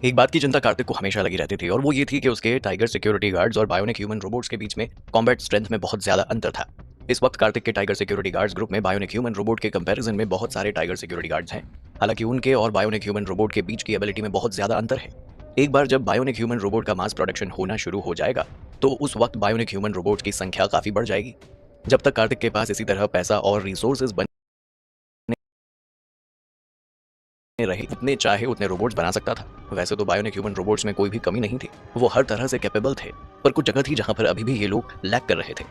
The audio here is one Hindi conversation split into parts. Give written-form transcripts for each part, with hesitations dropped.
एक बात की चिंता कार्तिक को हमेशा लगी रहती थी और वो ये थी कि उसके टाइगर सिक्योरिटी गार्ड्स और बायोनिक ह्यूमन रोबोट्स के बीच में कॉम्बैट स्ट्रेंथ में बहुत ज्यादा अंतर था। इस वक्त कार्तिक के टाइगर सिक्योरिटी गार्ड्स ग्रुप में बायोनिक ह्यूमन रोबोट के कंपैरिजन में बहुत सारे टाइगर सिक्योरिटी गार्ड्स हैं। हालांकि उनके और बायोनिक ह्यूमन रोबोट के बीच की एबिलिटी में बहुत ज्यादा अंतर है। एक बार जब बायोनिक ह्यूमन रोबोट का मास प्रोडक्शन होना शुरू हो जाएगा तो उस वक्त बायोनिक ह्यूमन रोबोट्स की संख्या काफी बढ़ जाएगी। जब तक कार्तिक के पास इसी तरह पैसा और रिसोर्सेज बने रहे उतने चाहे उतने रोबोट्स बना सकता था। वैसे तो बायोनिक ह्यूमन रोबोट्स में कोई भी कमी नहीं थी, वो हर तरह से कैपेबल थे, पर कुछ जगह थी जहां पर अभी भी ये लोग लैक कर रहे थे।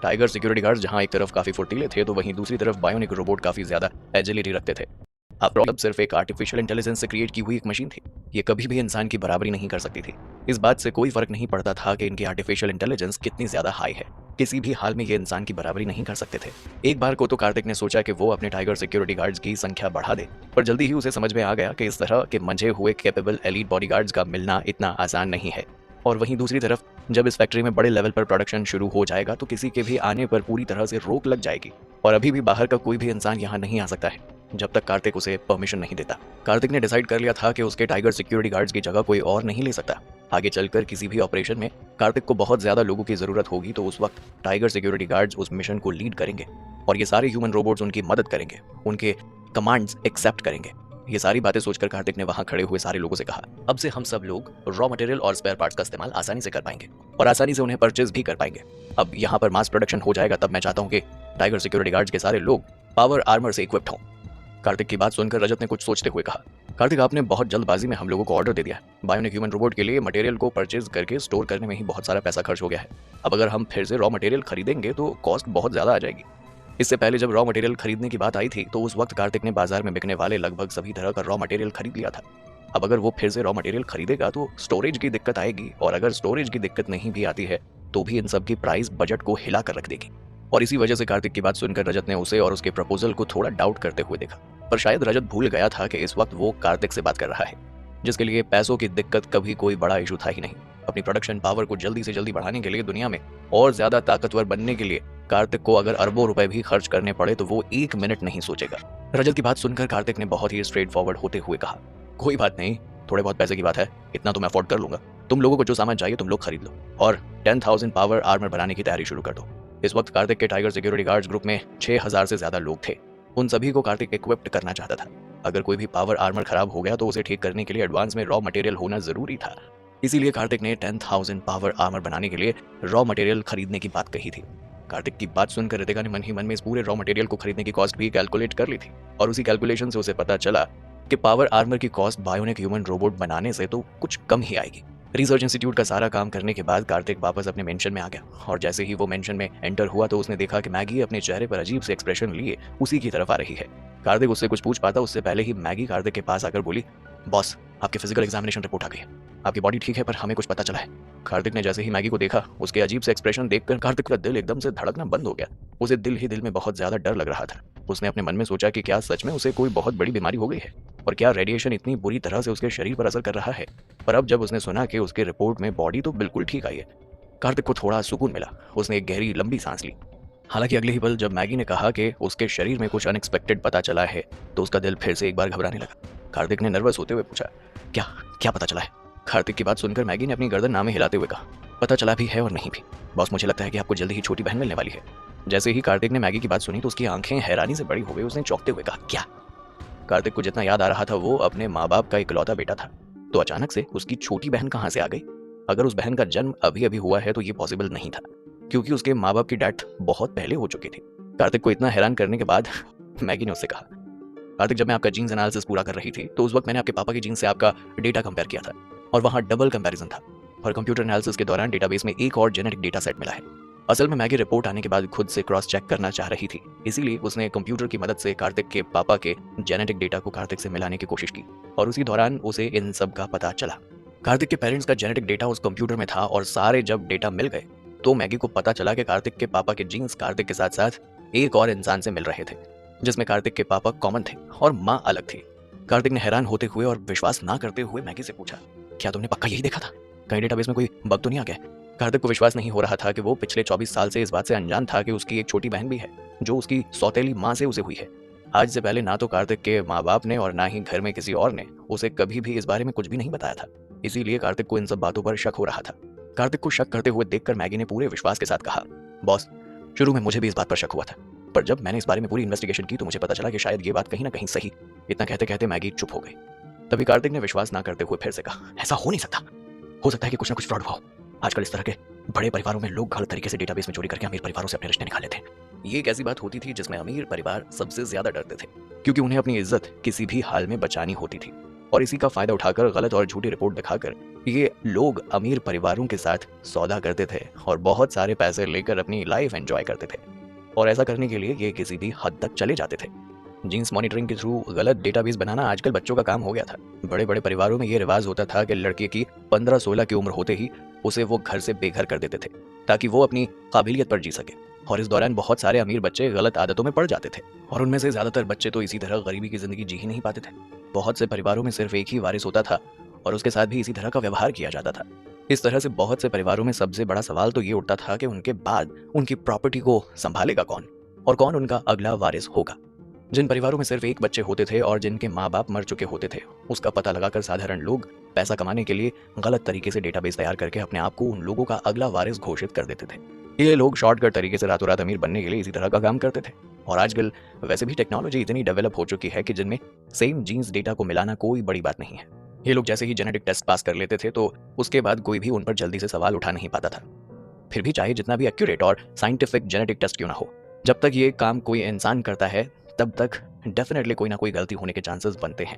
टाइगर सिक्योरिटी गार्ड्स जहां एक तरफ काफी फुर्तीले थे तो वहीं दूसरी तरफ बायोनिक रोबोट काफी ज्यादा एजिलिटी रखते थे। आफ्टर ऑल सिर्फ एक आर्टिफिशियल इंटेलिजेंस से क्रिएट की हुई एक मशीन थी, ये कभी भी इंसान की बराबरी नहीं कर सकती थी। इस बात से कोई फर्क नहीं पड़ता था कि इनकी आर्टिफिशियल इंटेलिजेंस कितनी ज्यादा हाई है, किसी भी हाल में ये इंसान की बराबरी नहीं कर सकते थे। एक बार को तो कार्तिक ने सोचा कि वो अपने टाइगर सिक्योरिटी गार्ड्स की संख्या बढ़ा दे, पर जल्दी ही उसे समझ में आ गया कि इस तरह के मंझे हुए कैपेबल एलीट बॉडीगार्ड्स का मिलना इतना आसान नहीं है। और वहीं दूसरी तरफ जब इस फैक्ट्री में बड़े लेवल पर प्रोडक्शन शुरू हो जाएगा तो किसी के भी आने पर पूरी तरह से रोक लग जाएगी, और अभी भी बाहर का कोई भी इंसान यहाँ नहीं आ सकता है जब तक कार्तिक उसे परमिशन नहीं देता। कार्तिक ने डिसाइड कर लिया था कि उसके टाइगर सिक्योरिटी गार्ड्स की जगह कोई और नहीं ले सकता। आगे चलकर किसी भी ऑपरेशन में कार्तिक को बहुत ज्यादा लोगों की जरूरत होगी तो उस वक्त टाइगर सिक्योरिटी गार्ड्स उस मिशन को लीड करेंगे और ये सारे ह्यूमन रोबोट्स उनकी मदद करेंगे, उनके कमांड्स एक्सेप्ट करेंगे। ये सारी बातें सोचकर कार्तिक ने वहां खड़े हुए सारे लोगों से कहा, अब से हम सब लोग रॉ मटेरियल और स्पेयर पार्ट्स का इस्तेमाल आसानी से कर पाएंगे और आसानी से उन्हें परचेज भी कर पाएंगे। अब यहाँ पर मास प्रोडक्शन हो जाएगा तब मैं चाहता हूँ कि टाइगर सिक्योरिटी गार्ड्स के सारे लोग पावर आर्मर से इक्विप्ड हों। कार्तिक की बात सुनकर रजत ने कुछ सोचते हुए कहा, कार्तिक आपने बहुत जल्दबाजी में हम लोगों को ऑर्डर दे दिया। बायोनिक ह्यूमन रोबोट के लिए मटेरियल को परचेज करके स्टोर करने में ही बहुत सारा पैसा खर्च हो गया है। अब अगर हम फिर से रॉ मटेरियल खरीदेंगे तो कॉस्ट बहुत ज्यादा आ जाएगी। इससे पहले जब रॉ मटेरियल खरीदने की बात आई थी तो उस वक्त कार्तिक ने बाजार में बिकने वाले लगभग सभी तरह का रॉ मटेरियल खरीद लिया था। अब अगर वो फिर से रॉ मटेरियल खरीदेगा तो स्टोरेज की दिक्कत आएगी, और अगर स्टोरेज की दिक्कत नहीं भी आती है तो भी इन सब की प्राइस बजट को हिला कर रख देगी। और इसी वजह से कार्तिक की बात सुनकर रजत ने उसे और उसके प्रपोजल को थोड़ा डाउट करते हुए देखा। पर शायद रजत भूल गया था कि इस वक्त वो कार्तिक से बात कर रहा है, जिसके लिए पैसों की दिक्कत कभी कोई बड़ा इशू था ही नहीं। अपनी प्रोडक्शन पावर को जल्दी से जल्दी बढ़ाने के लिए, दुनिया में और ज्यादा ताकतवर बनने के लिए कार्तिक को अगर अरबों रुपए भी खर्च करने पड़े तो वो एक मिनट नहीं सोचेगा। रजत की बात सुनकर कार्तिक ने बहुत ही स्ट्रेट फॉरवर्ड होते हुए कहा, कोई बात नहीं, थोड़े बहुत पैसे की बात है, इतना तो मैं अफोर्ड कर लूंगा। तुम लोगों को जो सामान चाहिए तुम लोग खरीद लो और 10,000 पावर आर्मर बनाने की तैयारी शुरू कर दो। इस वक्त कार्तिक के टाइगर सिक्योरिटी गार्ड्स ग्रुप में 6,000 से ज्यादा लोग थे। उन सभी को कार्तिक इक्विप्ड करना चाहता था। अगर कोई भी पावर आर्मर खराब हो गया तो उसे ठीक करने के लिए एडवांस में रॉ मटेरियल होना जरूरी था। इसीलिए कार्तिक ने 10,000 पावर आर्मर बनाने के लिए रॉ मटेरियल खरीदने की बात कही थी। कार्तिक की बात सुनकर रितिका ने मन ही मन में इस पूरे रॉ मटेरियल को खरीदने की कॉस्ट भी कैलकुलेट कर ली थी, और उसी कैलकुलेशन से उसे पता चला कि पावर आर्मर की कॉस्ट बायोनिक ह्यूमन रोबोट बनाने से तो कुछ कम ही आएगी। रिसर्च इंस्टीट्यूट का सारा काम करने के बाद कार्तिक वापस अपने मेंशन में आ गया, और जैसे ही वो मेंशन में एंटर हुआ तो उसने देखा कि मैगी अपने चेहरे पर अजीब से एक्सप्रेशन लिए उसी की तरफ आ रही है। कार्तिक उससे कुछ पूछ पाता उससे पहले ही मैगी कार्तिक के पास आकर बोली, बॉस आपकी फिजिकल एग्जामिनेशन रिपोर्ट आ गई है, आपकी बॉडी ठीक है पर हमें कुछ पता चला है। कार्तिक ने जैसे ही मैगी को देखा उसके अजीब से एक्सप्रेशन देखकर कार्तिक का दिल एकदम से धड़कना बंद हो गया। उसे दिल ही दिल में बहुत ज्यादा डर लग रहा था। उसने अपने मन में सोचा कि क्या सच में उसे कोई बहुत बड़ी बीमारी हो गई है, और क्या रेडिएशन इतनी बुरी तरह से उसके शरीर पर असर कर रहा है। पर अब जब उसने सुना कि उसके रिपोर्ट में बॉडी तो बिल्कुल ठीक आई है, कार्तिक को थोड़ा सुकून मिला। उसने एक गहरी लंबी सांस ली। हालांकि अगले ही पल जब मैगी ने कहा कि उसके शरीर में कुछ अनएक्सपेक्टेड पता चला है तो उसका दिल फिर से एक बार घबराने लगा। कार्तिक ने नर्वस होते हुए पूछा, क्या क्या पता चला है? कार्तिक की बात सुनकर मैगी ने अपनी गर्दन नामे हिलाते हुए कहा, पता चला भी है और नहीं भी बॉस, मुझे लगता है कि आपको जल्दी ही छोटी बहन मिलने वाली है। जैसे ही कार्तिक ने मैगी की बात सुनी तो उसकी आंखें हैरानी से बड़ी हो गई। उसने चौंकते हुए कहा, क्या? कार्तिक को जितना याद आ रहा था वो अपने माँ बाप का इकलौता बेटा था, तो अचानक से उसकी छोटी बहन कहाँ से आ गई? अगर उस बहन का जन्म अभी अभी हुआ है तो ये पॉसिबल नहीं था, क्योंकि उसके माँ बाप की डेथ बहुत पहले हो चुकी थी। कार्तिक को इतना हैरान करने के बाद मैगी ने उससे कहा, कार्तिक जब मैं आपका जीन्स एनालिसिस पूरा कर रही थी तो उस वक्त मैंने आपके पापा के जीन्स से आपका डेटा कंपेयर किया था, और वहाँ डबल कंपैरिजन था, और कंप्यूटर एनालिसिस के दौरान डेटाबेस में एक और जेनेटिक डेटा सेट मिला है। असल में मैगी रिपोर्ट आने के बाद खुद से क्रॉस चेक करना चाह रही थी, इसीलिए उसने कंप्यूटर की मदद से कार्तिक के पापा के जेनेटिक डेटा को कार्तिक से मिलाने की कोशिश की, और उसी दौरान उसे इन सब का पता चला। कार्तिक के पेरेंट्स का जेनेटिक डेटा उस कंप्यूटर में था, और सारे जब डेटा मिल गए तो मैगी को पता चला कि कार्तिक के पापा के जीन्स कार्तिक के साथ साथ एक और इंसान से मिल रहे थे, जिसमें कार्तिक के पापा कॉमन थे और माँ अलग थी। कार्तिक ने हैरान होते हुए और विश्वास ना करते हुए मैगी से पूछा, क्या तुमने पक्का यही देखा था? कहीं डेटाबेस में कोई बग तो नहीं आ गया? कार्तिक को विश्वास नहीं हो रहा था कि वो पिछले 24 साल से इस बात से अनजान था कि उसकी एक छोटी बहन भी है जो उसकी सौतेली माँ से उसे हुई है। आज से पहले ना तो कार्तिक के माँ बाप ने और ना ही घर में किसी और ने उसे कभी भी इस बारे में कुछ भी नहीं बताया था। इसीलिए कार्तिक को इन सब बातों पर शक हो रहा था। कार्तिक को शक करते हुए देखकर मैगी ने पूरे विश्वास के साथ कहा, बॉस, शुरू में मुझे भी इस बात पर शक हुआ था, पर जब मैंने इस बारे में पूरी इन्वेस्टिगेशन की तो मुझे पता चला कि शायद ये बात कहीं ना कहीं सही। इतना कहते कहते मैगी चुप हो गई। तभी कार्तिक ने विश्वास ना करते हुए फिर से कहा, ऐसा हो नहीं सकता। हो सकता है कि कुछ ना कुछ फ्रॉड हुआ हो। आजकल इस तरह के बड़े परिवारों में लोग गलत तरीके से डेटाबेस में चोरी करके अमीर परिवारों से अपने रिश्ते निकाल लेते हैं। ये एक ऐसी बात होती थी जिसमें अमीर परिवार सबसे ज्यादा डरते थे, क्योंकि उन्हें अपनी इज्जत किसी भी हाल में बचानी होती थी। और इसी का फायदा उठाकर गलत और झूठी रिपोर्ट दिखाकर ये लोग अमीर परिवारों के साथ सौदा करते थे और बहुत सारे पैसे लेकर अपनी लाइफ एंजॉय करते थे। और ऐसा करने के लिए ये किसी भी हद तक चले जाते थे। जीन्स मॉनिटरिंग के थ्रू गलत डेटाबेस बनाना आजकल बच्चों का काम हो गया था। बड़े बड़े परिवारों में ये रिवाज होता था कि लड़के की 15-16 की उम्र होते ही उसे वो घर से बेघर कर देते थे, ताकि वो अपनी काबिलियत पर जी सके। और इस दौरान बहुत सारे अमीर बच्चे गलत आदतों में पड़ जाते थे, और उनमें से ज्यादातर बच्चे तो इसी तरह गरीबी की जिंदगी जी ही नहीं पाते थे। बहुत से परिवारों में सिर्फ एक ही वारिस होता था और उसके साथ भी इसी तरह का व्यवहार किया जाता था। इस तरह से बहुत से परिवारों में सबसे बड़ा सवाल तो ये उठता था कि उनके बाद उनकी प्रॉपर्टी को संभालेगा कौन और कौन उनका अगला वारिस होगा। जिन परिवारों में सिर्फ एक बच्चे होते थे और जिनके माँ बाप मर चुके होते थे, उसका पता लगाकर साधारण लोग पैसा कमाने के लिए गलत तरीके से डेटाबेस तैयार करके अपने आप को उन लोगों का अगला वारिस घोषित कर देते थे। ये लोग शॉर्टकट तरीके से रातों रात अमीर बनने के लिए इसी तरह का काम करते थे। और आजकल वैसे भी टेक्नोलॉजी इतनी डेवलप हो चुकी है कि जिनमें सेम जीन्स डेटा को मिलाना कोई बड़ी बात नहीं है। ये लोग जैसे ही जेनेटिक टेस्ट पास कर लेते थे तो उसके बाद कोई भी उन पर जल्दी से सवाल उठा नहीं पाता था। फिर भी चाहे जितना भी एक्यूरेट और साइंटिफिक जेनेटिक टेस्ट क्यों ना हो, जब तक ये काम कोई इंसान करता है तब तक डेफिनेटली कोई ना कोई गलती होने के चांसेस बनते हैं।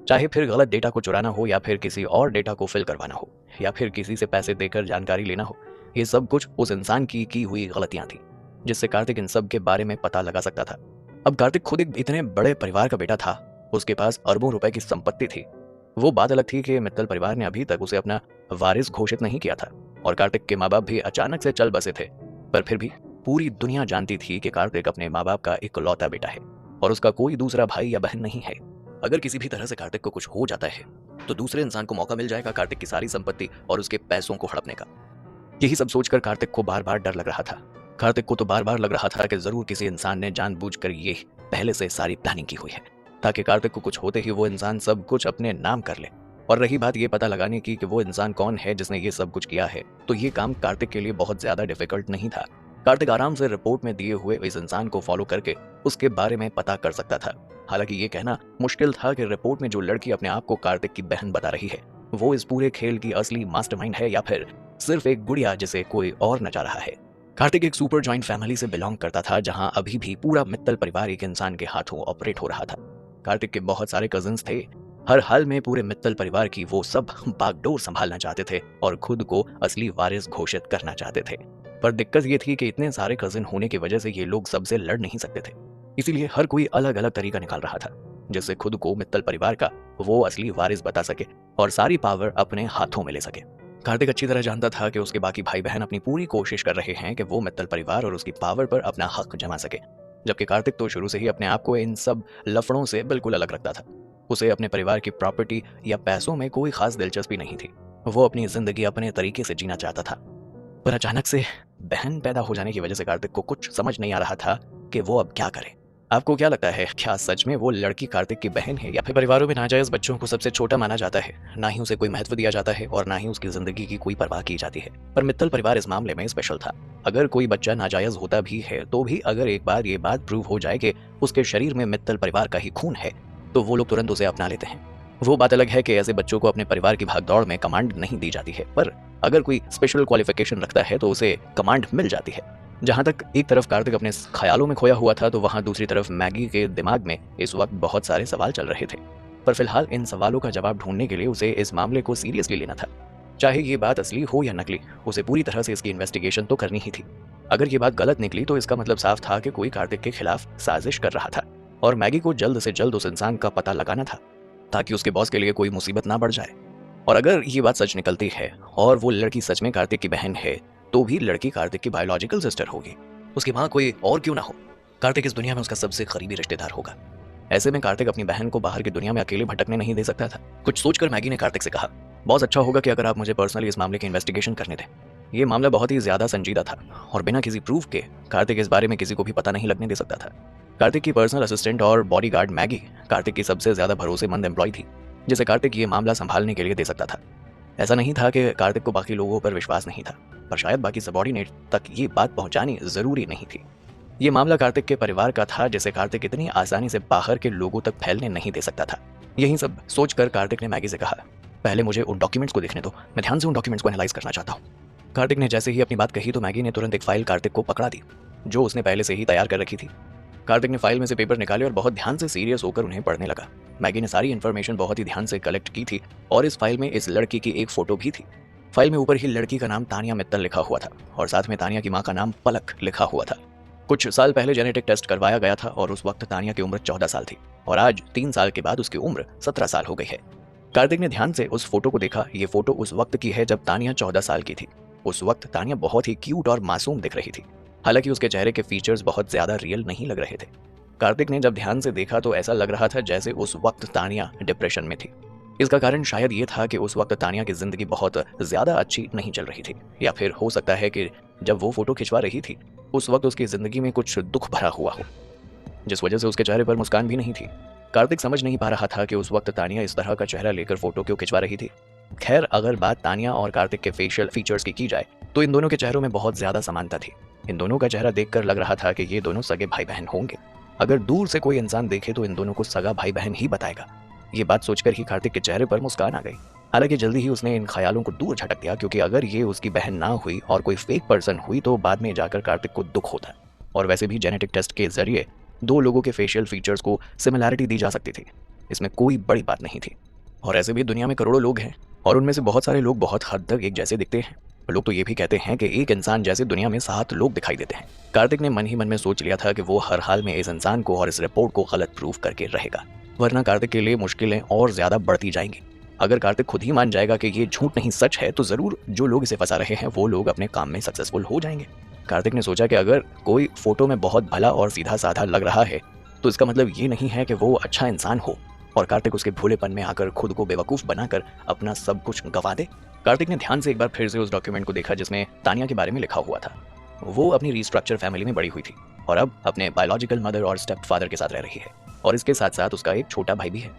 चाहे फिर गलत डेटा को चुराना हो या फिर किसी और डेटा को फिल करवाना हो या फिर किसी से पैसे देकर जानकारी लेना हो, ये सब कुछ उस इंसान की हुई गलतियां थी, जिससे कार्तिक इन सब के बारे में पता लगा सकता था। अब कार्तिक खुद एक इतने बड़े परिवार का बेटा था, उसके पास अरबों रुपए की संपत्ति थी। वो बात अलग थी कि मित्तल परिवार ने अभी तक उसे अपना वारिस घोषित नहीं किया था और कार्तिक के माँ बाप भी अचानक से चल बसे थे। पर फिर भी पूरी दुनिया जानती थी कि कार्तिक अपने माँ बाप का इकलौता बेटा है और उसका कोई दूसरा भाई या बहन नहीं है। अगर किसी भी तरह से कार्तिक को कुछ हो जाता है तो दूसरे इंसान को मौका मिल जाएगा कार्तिक की सारी संपत्ति और उसके पैसों को हड़पने का। यही सब सोचकर कार्तिक को बार बार डर लग रहा था। कार्तिक को तो बार बार लग रहा था कि जरूर किसी इंसान ने जानबूझकर ये पहले से सारी प्लानिंग की हुई है, ताकि कार्तिक को कुछ होते ही वो इंसान सब कुछ अपने नाम कर ले। और रही बात ये पता लगाने की कि वो इंसान कौन है जिसने ये सब कुछ किया है, तो ये काम कार्तिक के लिए बहुत ज्यादा डिफिकल्ट नहीं था। कार्तिक आराम से रिपोर्ट में दिए हुए इस इंसान को फॉलो करके उसके बारे में पता कर सकता था। हालांकि ये कहना मुश्किल था कि रिपोर्ट में जो लड़की अपने आप को कार्तिक की बहन बता रही है वो इस पूरे खेल की असली मास्टरमाइंड है या फिर सिर्फ एक गुड़िया जिसे कोई और नचा रहा है। कार्तिक एक सुपर जॉइंट फैमिली से बिलोंग करता था, जहां अभी भी पूरा मित्तल परिवार एक इंसान के हाथों ऑपरेट हो रहा था। कार्तिक के बहुत सारे कजिन्स थे। हर हाल में पूरे मित्तल परिवार की वो सब बागडोर संभालना चाहते थे और खुद को असली वारिस घोषित करना चाहते थे। पर दिक्कत ये थी कि इतने सारे कजिन होने की वजह से ये लोग सबसे लड़ नहीं सकते थे, इसीलिए हर कोई अलग अलग तरीका निकाल रहा था जिससे खुद को मित्तल परिवार का वो असली वारिस बता सके और सारी पावर अपने हाथों में ले सके। कार्तिक अच्छी तरह जानता था कि उसके बाकी भाई बहन अपनी पूरी कोशिश कर रहे हैं कि वो मित्तल परिवार और उसकी पावर पर अपना हक जमा सके, जबकि कार्तिक तो शुरू से ही अपने आप को इन सब लफड़ों से बिल्कुल अलग रखता था। उसे अपने परिवार की प्रॉपर्टी या पैसों में कोई खास दिलचस्पी नहीं थी। वो अपनी जिंदगी अपने तरीके से जीना चाहता था। पर अचानक से बहन पैदा हो जाने की वजह से कार्तिक को कुछ समझ नहीं आ रहा था कि वो अब क्या करे। आपको क्या लगता है, क्या सच में वो लड़की कार्तिक की बहन है या फिर परिवारों में नाजायज बच्चों को सबसे छोटा माना जाता है, ना ही उसे कोई महत्व दिया जाता है और ना ही उसकी जिंदगी की कोई परवाह की जाती है। पर मित्तल परिवार इस मामले में स्पेशल था। अगर कोई बच्चा नाजायज होता भी है तो भी अगर एक बार ये बात प्रूव हो जाए कि उसके शरीर में मित्तल परिवार का ही खून है तो वो लोग तुरंत उसे अपना लेते हैं। वो बात अलग है कि ऐसे बच्चों को अपने परिवार की भागदौड़ में कमांड नहीं दी जाती है, पर अगर कोई स्पेशल क्वालिफिकेशन रखता है तो उसे कमांड मिल जाती है। जहां तक एक तरफ कार्तिक अपने ख्यालों में खोया हुआ था तो वहां दूसरी तरफ मैगी के दिमाग में इस वक्त बहुत सारे सवाल चल रहे थे। पर फिलहाल इन सवालों का जवाब ढूंढने के लिए उसे इस मामले को सीरियसली लेना था। चाहे ये बात असली हो या नकली, उसे पूरी तरह से इसकी इन्वेस्टिगेशन तो करनी ही थी। अगर ये बात गलत निकली तो इसका मतलब साफ था कि कोई कार्तिक के खिलाफ साजिश कर रहा था और मैगी को जल्द से जल्द उस इंसान का पता लगाना था ताकि उसके बॉस के लिए कोई मुसीबत ना बढ़ जाए। और अगर ये बात सच निकलती है और वो लड़की सच में कार्तिक की बहन है तो भी लड़की कार्तिक की बायोलॉजिकल सिस्टर होगी, उसकी माँ कोई और क्यों ना हो। कार्तिक इस दुनिया में उसका सबसे करीबी रिश्तेदार होगा। ऐसे में कार्तिक अपनी बहन को बाहर की दुनिया में अकेले भटकने नहीं दे सकता था। कुछ सोचकर मैगी ने कार्तिक से कहा, बहुत अच्छा होगा कि अगर आप मुझे पर्सनली इस मामले की इन्वेस्टिगेशन करने दें। ये मामला बहुत ही ज्यादा संजीदा था और बिना किसी प्रूफ के कार्तिक इस बारे में किसी को भी पता नहीं लगने दे सकता था। कार्तिक की पर्सनल असिस्टेंट और बॉडीगार्ड मैगी कार्तिक की सबसे ज्यादा भरोसेमंद एम्प्लॉय थी, जिसे कार्तिक ये मामला संभालने के लिए दे सकता था। ऐसा नहीं था कि कार्तिक को बाकी लोगों पर विश्वास नहीं था, पर शायद बाकी सबॉर्डिनेट तक ये बात पहुंचानी जरूरी नहीं थी। ये मामला कार्तिक के परिवार का था, जिसे कार्तिक इतनी आसानी से बाहर के लोगों तक फैलने नहीं दे सकता था। यही सब सोचकर कार्तिक ने मैगी से कहा, पहले मुझे उन डॉक्यूमेंट्स को देखने दो, मैं ध्यान से उन डॉक्यूमेंट्स को एनालाइज करना चाहता हूँ। कार्तिक ने जैसे ही अपनी बात कही तो मैगी ने तुरंत एक फाइल कार्तिक को पकड़ा दी, जो उसने पहले से ही तैयार कर रखी थी। कार्तिक ने फाइल में से पेपर निकाले और बहुत ध्यान से सीरियस होकर उन्हें पढ़ने लगा। मैगी ने सारी इन्फॉर्मेशन बहुत ही ध्यान से कलेक्ट की थी और इस फाइल में इस लड़की की एक फोटो भी थी। फाइल में ऊपर ही लड़की का नाम तानिया मित्तल लिखा हुआ था और साथ में तानिया की माँ का नाम पलक लिखा हुआ था। कुछ साल पहले जेनेटिक टेस्ट करवाया गया था और उस वक्त तानिया की उम्र 14 साल थी और आज 3 साल के बाद उसकी उम्र 17 साल हो गई है। कार्तिक ने ध्यान से उस फोटो को देखा। ये फोटो उस वक्त की है जब तानिया 14 साल की थी। उस वक्त तानिया बहुत ही क्यूट और मासूम दिख रही थी, हालांकि उसके चेहरे के फीचर्स बहुत ज्यादा रियल नहीं लग रहे थे। कार्तिक ने जब ध्यान से देखा तो ऐसा लग रहा था जैसे उस वक्त तानिया डिप्रेशन में थी। इसका कारण शायद ये था कि उस वक्त तानिया की जिंदगी बहुत ज्यादा अच्छी नहीं चल रही थी, या फिर हो सकता है कि जब वो फोटो खिंचवा रही थी उस वक्त उसकी जिंदगी में कुछ दुख भरा हुआ हो, जिस वजह से उसके चेहरे पर मुस्कान भी नहीं थी। कार्तिक समझ नहीं पा रहा था कि उस वक्त तानिया इस तरह का चेहरा लेकर फोटो क्यों खिंचवा रही थी। खैर, अगर बात तानिया और कार्तिक के फेशियल फीचर्स की जाए तो इन दोनों के चेहरों में बहुत ज्यादा समानता थी। इन दोनों का चेहरा देखकर लग रहा था कि ये दोनों सगे भाई बहन होंगे। अगर दूर से कोई इंसान देखे तो इन दोनों को सगा भाई बहन ही बताएगा। ये बात सोचकर ही कार्तिक के चेहरे पर मुस्कान आ गई। हालांकि जल्दी ही उसने इन ख्यालों को दूर झटक दिया, क्योंकि अगर ये उसकी बहन ना हुई और कोई फेक पर्सन हुई तो बाद में जाकर कार्तिक को दुख होता। और वैसे भी जेनेटिक टेस्ट के जरिए 2 लोगों के फेशियल फीचर्स को सिमिलैरिटी दी जा सकती थी, इसमें कोई बड़ी बात नहीं थी। और ऐसे भी दुनिया में करोड़ों लोग हैं और उनमें से बहुत सारे लोग बहुत हद तक एक जैसे दिखते हैं। लोग तो ये भी कहते हैं कि एक इंसान जैसे दुनिया में 7 लोग दिखाई देते हैं। कार्तिक ने मन ही मन में सोच लिया था कि वो हर हाल में इस इंसान को और इस रिपोर्ट को गलत प्रूफ करके रहेगा, वरना कार्तिक के लिए मुश्किलें और ज्यादा बढ़ती जाएंगी। अगर कार्तिक खुद ही मान जाएगा कि ये झूठ नहीं सच है तो जरूर जो लोग इसे फंसा रहे हैं वो लोग अपने काम में सक्सेसफुल हो जाएंगे। कार्तिक ने सोचा कि अगर कोई फोटो में बहुत भला और सीधा साधा लग रहा है तो इसका मतलब ये नहीं है कि वो अच्छा इंसान हो और कार्तिक उसके भोलेपन में आकर खुद को बेवकूफ बनाकर अपना सब कुछ गंवा दे। कार्तिक ने ध्यान से एक बार फिर से उस डॉक्यूमेंट को देखा जिसमें तानिया के बारे में लिखा हुआ था। वो अपनी रिस्ट्रक्चर फैमिली में बड़ी हुई थी और अब अपने बायोलॉजिकल मदर और स्टेप फादर के साथ रह रही है और इसके साथ साथ उसका एक छोटा भाई भी है।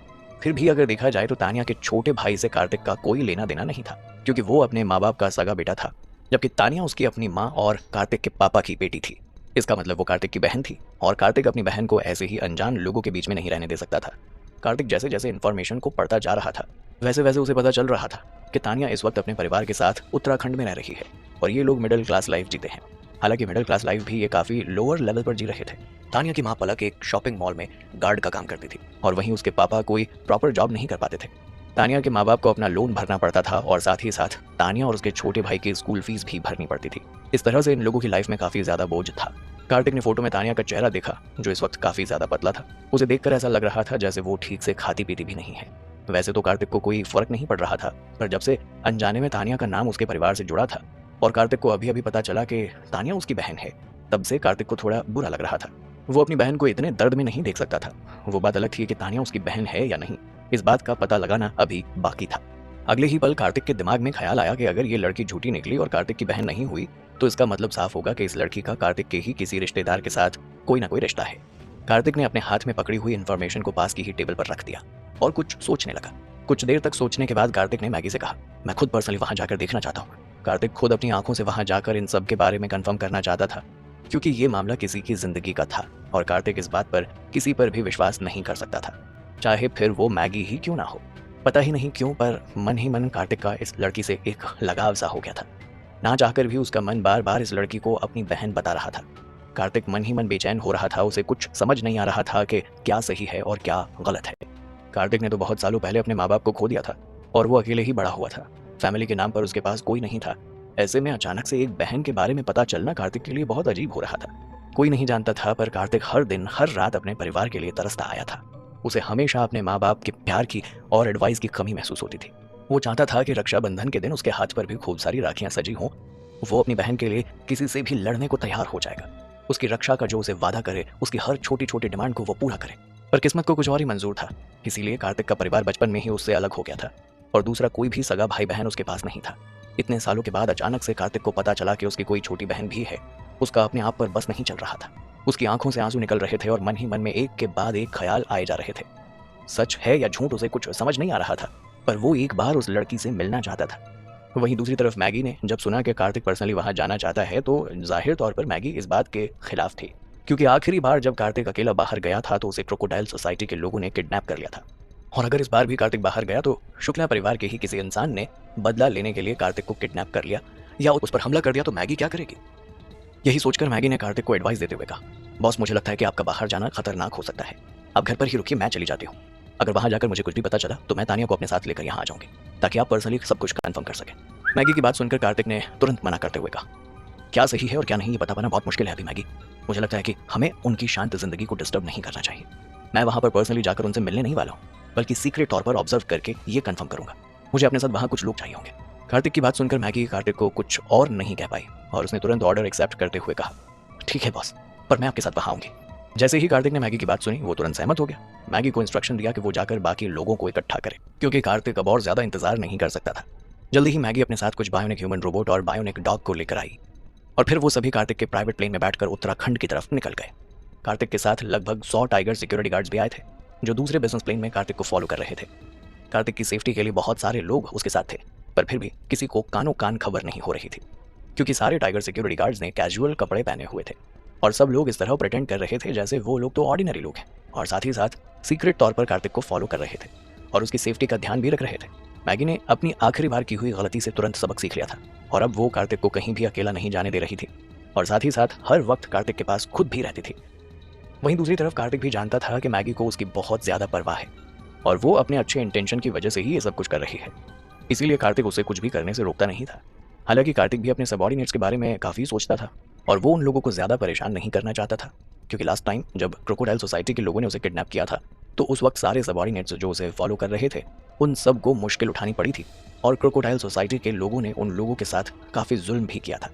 फिर भी अगर देखा जाए तो तानिया के छोटे भाई से कार्तिक का कोई लेना देना नहीं था, क्योंकि वो अपने माँ बाप का सगा बेटा था, जबकि तानिया उसकी अपनी माँ और कार्तिक के पापा की बेटी थी। इसका मतलब वो कार्तिक की बहन थी और कार्तिक अपनी बहन को ऐसे ही अनजान लोगों के बीच में नहीं रहने दे सकता था। कार्तिक जैसे जैसे इन्फॉर्मेशन को पढ़ता जा रहा था वैसे वैसे उसे पता चल रहा था कि तानिया इस वक्त अपने परिवार के साथ उत्तराखंड में रह रही है और ये लोग मिडिल क्लास लाइफ जीते हैं। हालांकि मिडिल क्लास लाइफ भी ये काफी लोअर लेवल पर जी रहे थे। तानिया की माँ पलक एक शॉपिंग मॉल में गार्ड का काम करती थी और वहीं उसके पापा कोई प्रॉपर जॉब नहीं कर पाते थे। तानिया के माँ बाप को अपना लोन भरना पड़ता था और साथ ही साथ तानिया और उसके छोटे भाई की स्कूल फीस भी भरनी पड़ती थी। इस तरह से इन लोगों की लाइफ में काफी ज्यादा बोझ था। कार्तिक ने फोटो में तानिया का चेहरा देखा जो इस वक्त काफी ज्यादा पतला था। उसे देखकर ऐसा लग रहा था जैसे वो ठीक से खाती पीती भी नहीं है। वैसे तो कार्तिक को कोई फर्क नहीं पड़ रहा था, पर जब से अनजाने में तानिया का नाम उसके परिवार से जुड़ा था और कार्तिक को अभी अभी पता चला कि तानिया उसकी बहन है, तब से कार्तिक को थोड़ा बुरा लग रहा था। वो अपनी बहन को इतने दर्द में नहीं देख सकता था। वो बात अलग थी कि तानिया उसकी बहन है या नहीं, इस बात का पता लगाना अभी बाकी था। अगले ही पल कार्तिक के दिमाग में ख्याल आया कि अगर ये लड़की झूठी निकली और कार्तिक की बहन नहीं हुई तो इसका मतलब साफ होगा कि इस लड़की का कार्तिक के ही किसी रिश्तेदार के साथ कोई ना कोई रिश्ता है। कार्तिक ने अपने हाथ में पकड़ी हुई इन्फॉर्मेशन को पास की ही टेबल पर रख दिया और कुछ सोचने लगा। कुछ देर तक सोचने के बाद कार्तिक ने मैगी से कहा, मैं खुद पर्सनली वहां जाकर देखना चाहता हूँ। कार्तिक खुद अपनी आंखों से वहां जाकर इन सब के बारे में कंफर्म करना चाहता था, क्योंकि ये मामला किसी की जिंदगी का था और कार्तिक इस बात पर किसी पर भी विश्वास नहीं कर सकता था, चाहे फिर वो मैगी ही क्यों ना हो। पता ही नहीं क्यों पर मन ही मन कार्तिक का इस लड़की से एक लगाव सा हो गया था। ना चाहकर भी उसका मन बार बार इस लड़की को अपनी बहन बता रहा था। कार्तिक मन ही मन बेचैन हो रहा था। उसे कुछ समझ नहीं आ रहा था कि क्या सही है और क्या गलत है। कार्तिक ने तो बहुत सालों पहले अपने माँ बाप को खो दिया था और वो अकेले ही बड़ा हुआ था। फैमिली के नाम पर उसके पास कोई नहीं था। ऐसे में अचानक से एक बहन के बारे में पता चलना कार्तिक के लिए बहुत अजीब हो रहा था। कोई नहीं जानता था, पर कार्तिक हर दिन हर रात अपने परिवार के लिए तरसता आया था। उसे हमेशा अपने माँ बाप के प्यार की और एडवाइस की कमी महसूस होती थी। वो चाहता था कि रक्षाबंधन के दिन उसके हाथ पर भी खूब सारी राखियां सजी हों। वो अपनी बहन के लिए किसी से भी लड़ने को तैयार हो जाएगा। उसकी रक्षा का जो उसे वादा करे, उसकी हर छोटी छोटी डिमांड को वो पूरा करे। पर किस्मत को कुछ और ही मंजूर था। इसीलिए कार्तिक का परिवार बचपन में ही उससे अलग हो गया था और दूसरा कोई भी सगा भाई बहन उसके पास नहीं था। इतने सालों के बाद अचानक से कार्तिक को पता चला कि उसकी कोई छोटी बहन भी है। उसका अपने आप पर बस नहीं चल रहा था। उसकी आंखों से आंसू निकल रहे थे और मन ही मन में एक के बाद एक ख्याल आए जा रहे थे। सच है या झूठ उसे कुछ समझ नहीं आ रहा था, पर वो एक बार उस लड़की से मिलना चाहता था। वहीं दूसरी तरफ मैगी ने जब सुना कि कार्तिक पर्सनली वहां जाना चाहता है तो जाहिर तौर पर मैगी इस बात के खिलाफ थी, क्योंकि आखिरी बार जब कार्तिक अकेला बाहर गया था तो उसे क्रोकोडाइल सोसाइटी के लोगों ने किडनैप कर लिया था। और अगर इस बार भी कार्तिक बाहर गया तो शुक्ला परिवार के ही किसी इंसान ने बदला लेने के लिए कार्तिक को किडनैप कर लिया या उस पर हमला कर दिया तो मैगी क्या करेगी। यही सोचकर मैगी ने कार्तिक को एडवाइस देते हुए कहा, बॉस मुझे लगता है कि आपका बाहर जाना खतरनाक हो सकता है, आप घर पर ही रुकिए, मैं चली जाती हूँ। अगर वहां जाकर मुझे कुछ भी पता चला तो मैं तानिया को अपने साथ लेकर यहाँ आ जाऊंगी, ताकि आप पर्सनली सब कुछ कंफर्म कर सकें। मैगी की बात सुनकर कार्तिक ने तुरंत मना करते हुए कहा, क्या सही है और क्या नहीं ये बता पाना बहुत मुश्किल है अभी मैगी। मुझे लगता है कि हमें उनकी शांत जिंदगी को डिस्टर्ब नहीं करना चाहिए। मैं वहां पर पर्सनली जाकर उनसे मिलने नहीं वाला हूँ, बल्कि सीक्रेट तौर पर ऑब्जर्व करके ये कंफर्म करूंगा। मुझे अपने साथ वहां कुछ लोग चाहिए होंगे। कार्तिक की बात सुनकर मैगी कार्तिक को कुछ और नहीं कह पाई और उसने तुरंत ऑर्डर एक्सेप्ट करते हुए कहा, ठीक है बॉस, पर मैं आपके साथ वहां आऊंगी। जैसे ही कार्तिक ने मैगी की बात सुनी वो तुरंत सहमत हो गया। मैगी को इंस्ट्रक्शन दिया कि वो जाकर बाकी लोगों को इकट्ठा करे, क्योंकि कार्तिक अब और ज्यादा इंतजार नहीं कर सकता था। जल्दी ही मैगी अपने साथ कुछ बायोनिक ह्यूमन रोबोट और बायोनिक डॉग को लेकर आई और फिर वो सभी कार्तिक के प्राइवेट प्लेन में बैठकर उत्तराखंड की तरफ निकल गए। कार्तिक के साथ लगभग 100 टाइगर सिक्योरिटी गार्ड्स भी आए थे, जो दूसरे बिजनेस प्लेन में कार्तिक को फॉलो कर रहे थे। कार्तिक की सेफ्टी के लिए बहुत सारे लोग उसके साथ थे, पर फिर भी किसी को कानों कान खबर नहीं हो रही थी, क्योंकि सारे टाइगर सिक्योरिटी गार्ड्स ने कैजुअल कपड़े पहने हुए थे और सब लोग इस तरह प्रिटेंड कर रहे थे जैसे वो लोग तो ऑर्डिनरी लोग हैं और साथ ही साथ सीक्रेट तौर पर कार्तिक को फॉलो कर रहे थे और उसकी सेफ्टी का ध्यान भी रख रहे थे। मैगी ने अपनी आखिरी बार की हुई गलती से तुरंत सबक सीख लिया था और अब वो कार्तिक को कहीं भी अकेला नहीं जाने दे रही थी और साथ ही साथ हर वक्त कार्तिक के पास खुद भी रहती थी। वहीं दूसरी तरफ कार्तिक भी जानता था कि मैगी को उसकी बहुत ज्यादा परवाह है और वो अपने अच्छे इंटेंशन की वजह से ही ये सब कुछ कर रही है, इसीलिए कार्तिक उसे कुछ भी करने से रोकता नहीं था। हालांकि कार्तिक भी अपने सबऑर्डिनेट्स के बारे में काफ़ी सोचता था और वो उन लोगों को ज़्यादा परेशान नहीं करना चाहता था, क्योंकि लास्ट टाइम जब क्रोकोडाइल सोसाइटी के लोगों ने उसे किडनैप किया था तो उस वक्त सारे सबऑर्डिनेट्स जो उसे फॉलो कर रहे थे उन सब को मुश्किल उठानी पड़ी थी और क्रोकोडाइल सोसाइटी के लोगों ने उन लोगों के साथ काफ़ी जुल्म भी किया था।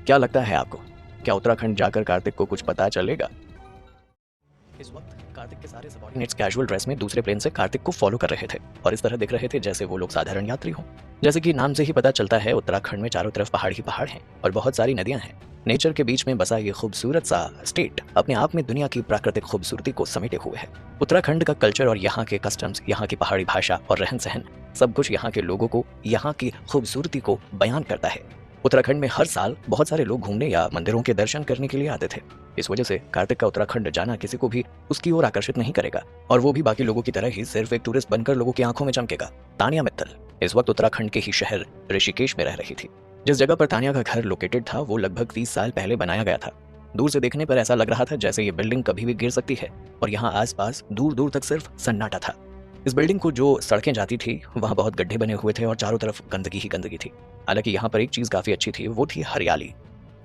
क्या लगता है आपको, क्या उत्तराखंड जाकर कार्तिक को कुछ पता चलेगा? इस वक्त कार्तिक के सारे सबऑर्डिनेट्स कैजुअल ड्रेस में दूसरे प्लेन से कार्तिक को फॉलो कर रहे थे और इस तरह दिख रहे थे जैसे वो लोग साधारण यात्री हों। जैसे कि नाम से ही पता चलता है, उत्तराखंड में चारों तरफ पहाड़ ही पहाड़ हैं और बहुत सारी नदियां हैं। नेचर के बीच में बसा ये खूबसूरत सा स्टेट अपने आप में दुनिया की प्राकृतिक खूबसूरती को समेटे हुए है। उत्तराखंड का कल्चर और यहाँ के कस्टम्स, यहाँ की पहाड़ी भाषा और रहन सहन, सब कुछ यहाँ के लोगों को, यहाँ की खूबसूरती को बयान करता है। उत्तराखंड में हर साल बहुत सारे लोग घूमने या मंदिरों के दर्शन करने के लिए आते थे। इस वजह से कार्तिक का उत्तराखंड जाना किसी को भी उसकी ओर आकर्षित नहीं करेगा और वो भी बाकी लोगों की तरह ही सिर्फ एक टूरिस्ट बनकर लोगों की आंखों में चमकेगा। तानिया मित्तल इस वक्त उत्तराखंड के ही शहर ऋषिकेश में रह रही थी। जिस जगह पर तानिया का घर लोकेटेड था वो लगभग 30 साल पहले बनाया गया था। दूर से देखने पर ऐसा लग रहा था जैसे ये बिल्डिंग कभी भी गिर सकती है और यहाँ आसपास दूर दूर तक सिर्फ सन्नाटा था। इस बिल्डिंग को जो सड़कें जाती थी वहाँ बहुत गड्ढे बने हुए थे और चारों तरफ गंदगी ही गंदगी थी। हालांकि यहाँ पर एक चीज़ काफ़ी अच्छी थी, वो थी हरियाली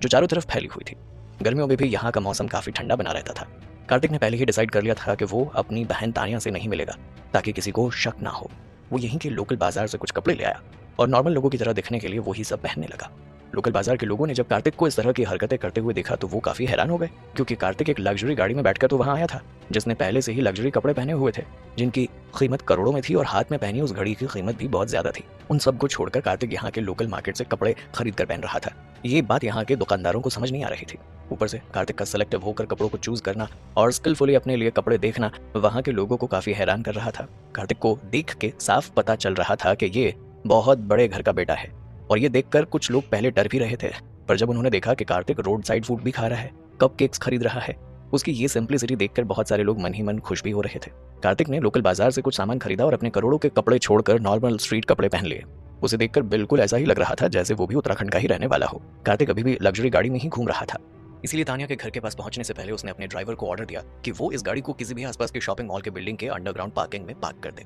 जो चारों तरफ फैली हुई थी। गर्मियों में भी यहाँ का मौसम काफ़ी ठंडा बना रहता था। कार्तिक ने पहले ही डिसाइड कर लिया था कि वो अपनी बहन तानिया से नहीं मिलेगा ताकि किसी को शक ना हो। वो यहीं के लोकल बाजार से कुछ कपड़े ले आया और नॉर्मल लोगों की तरह दिखने के लिए वही सब पहनने लगा। लोकल बाजार के लोगों ने जब कार्तिक को इस तरह की हरकतें करते हुए देखा तो वो काफ़ी हैरान हो गए, क्योंकि कार्तिक एक लग्जरी गाड़ी में बैठकर तो वहाँ आया था जिसने पहले से ही लग्जरी कपड़े पहने हुए थे जिनकी कीमत करोड़ों में थी और हाथ में पहनी उस घड़ी की कीमत भी बहुत ज्यादा थी। उन सब को छोड़कर कार्तिक यहाँ के लोकल मार्केट से कपड़े खरीद कर पहन रहा था। ये बात यहाँ के दुकानदारों को समझ नहीं आ रही थी। ऊपर से कार्तिक का सेलेक्टिव होकर कपड़ों को चूज करना और स्किलफुली अपने लिए कपड़े देखना वहाँ के लोगों को काफी हैरान कर रहा था। कार्तिक को देख के साफ पता चल रहा था कि ये बहुत बड़े घर का बेटा है और ये देखकर कुछ लोग पहले डर भी रहे थे, पर जब उन्होंने देखा कि कार्तिक रोड साइड फूड भी खा रहा है, कप केक्स खरीद रहा है, उसकी ये सिंप्लिसिटी देखकर बहुत सारे लोग मन ही मन खुश भी हो रहे थे। कार्तिक ने लोकल बाजार से कुछ सामान खरीदा और अपने करोड़ों के कपड़े छोड़कर नॉर्मल स्ट्रीट कपड़े पहन लिए। उसे देखकर बिल्कुल ऐसा ही लग रहा था जैसे वो भी उत्तराखंड का ही रहने वाला हो। कार्तिक अभी भी लग्जरी गाड़ी में ही घूम रहा था, इसलिए तानिया के घर के पास पहुंचने से पहले उसने अपने ड्राइवर को ऑर्डर दिया कि वो इस गाड़ी को किसी भी आसपास के शॉपिंग मॉल के बिल्डिंग के अंडरग्राउंड पार्किंग में पार्क कर दे।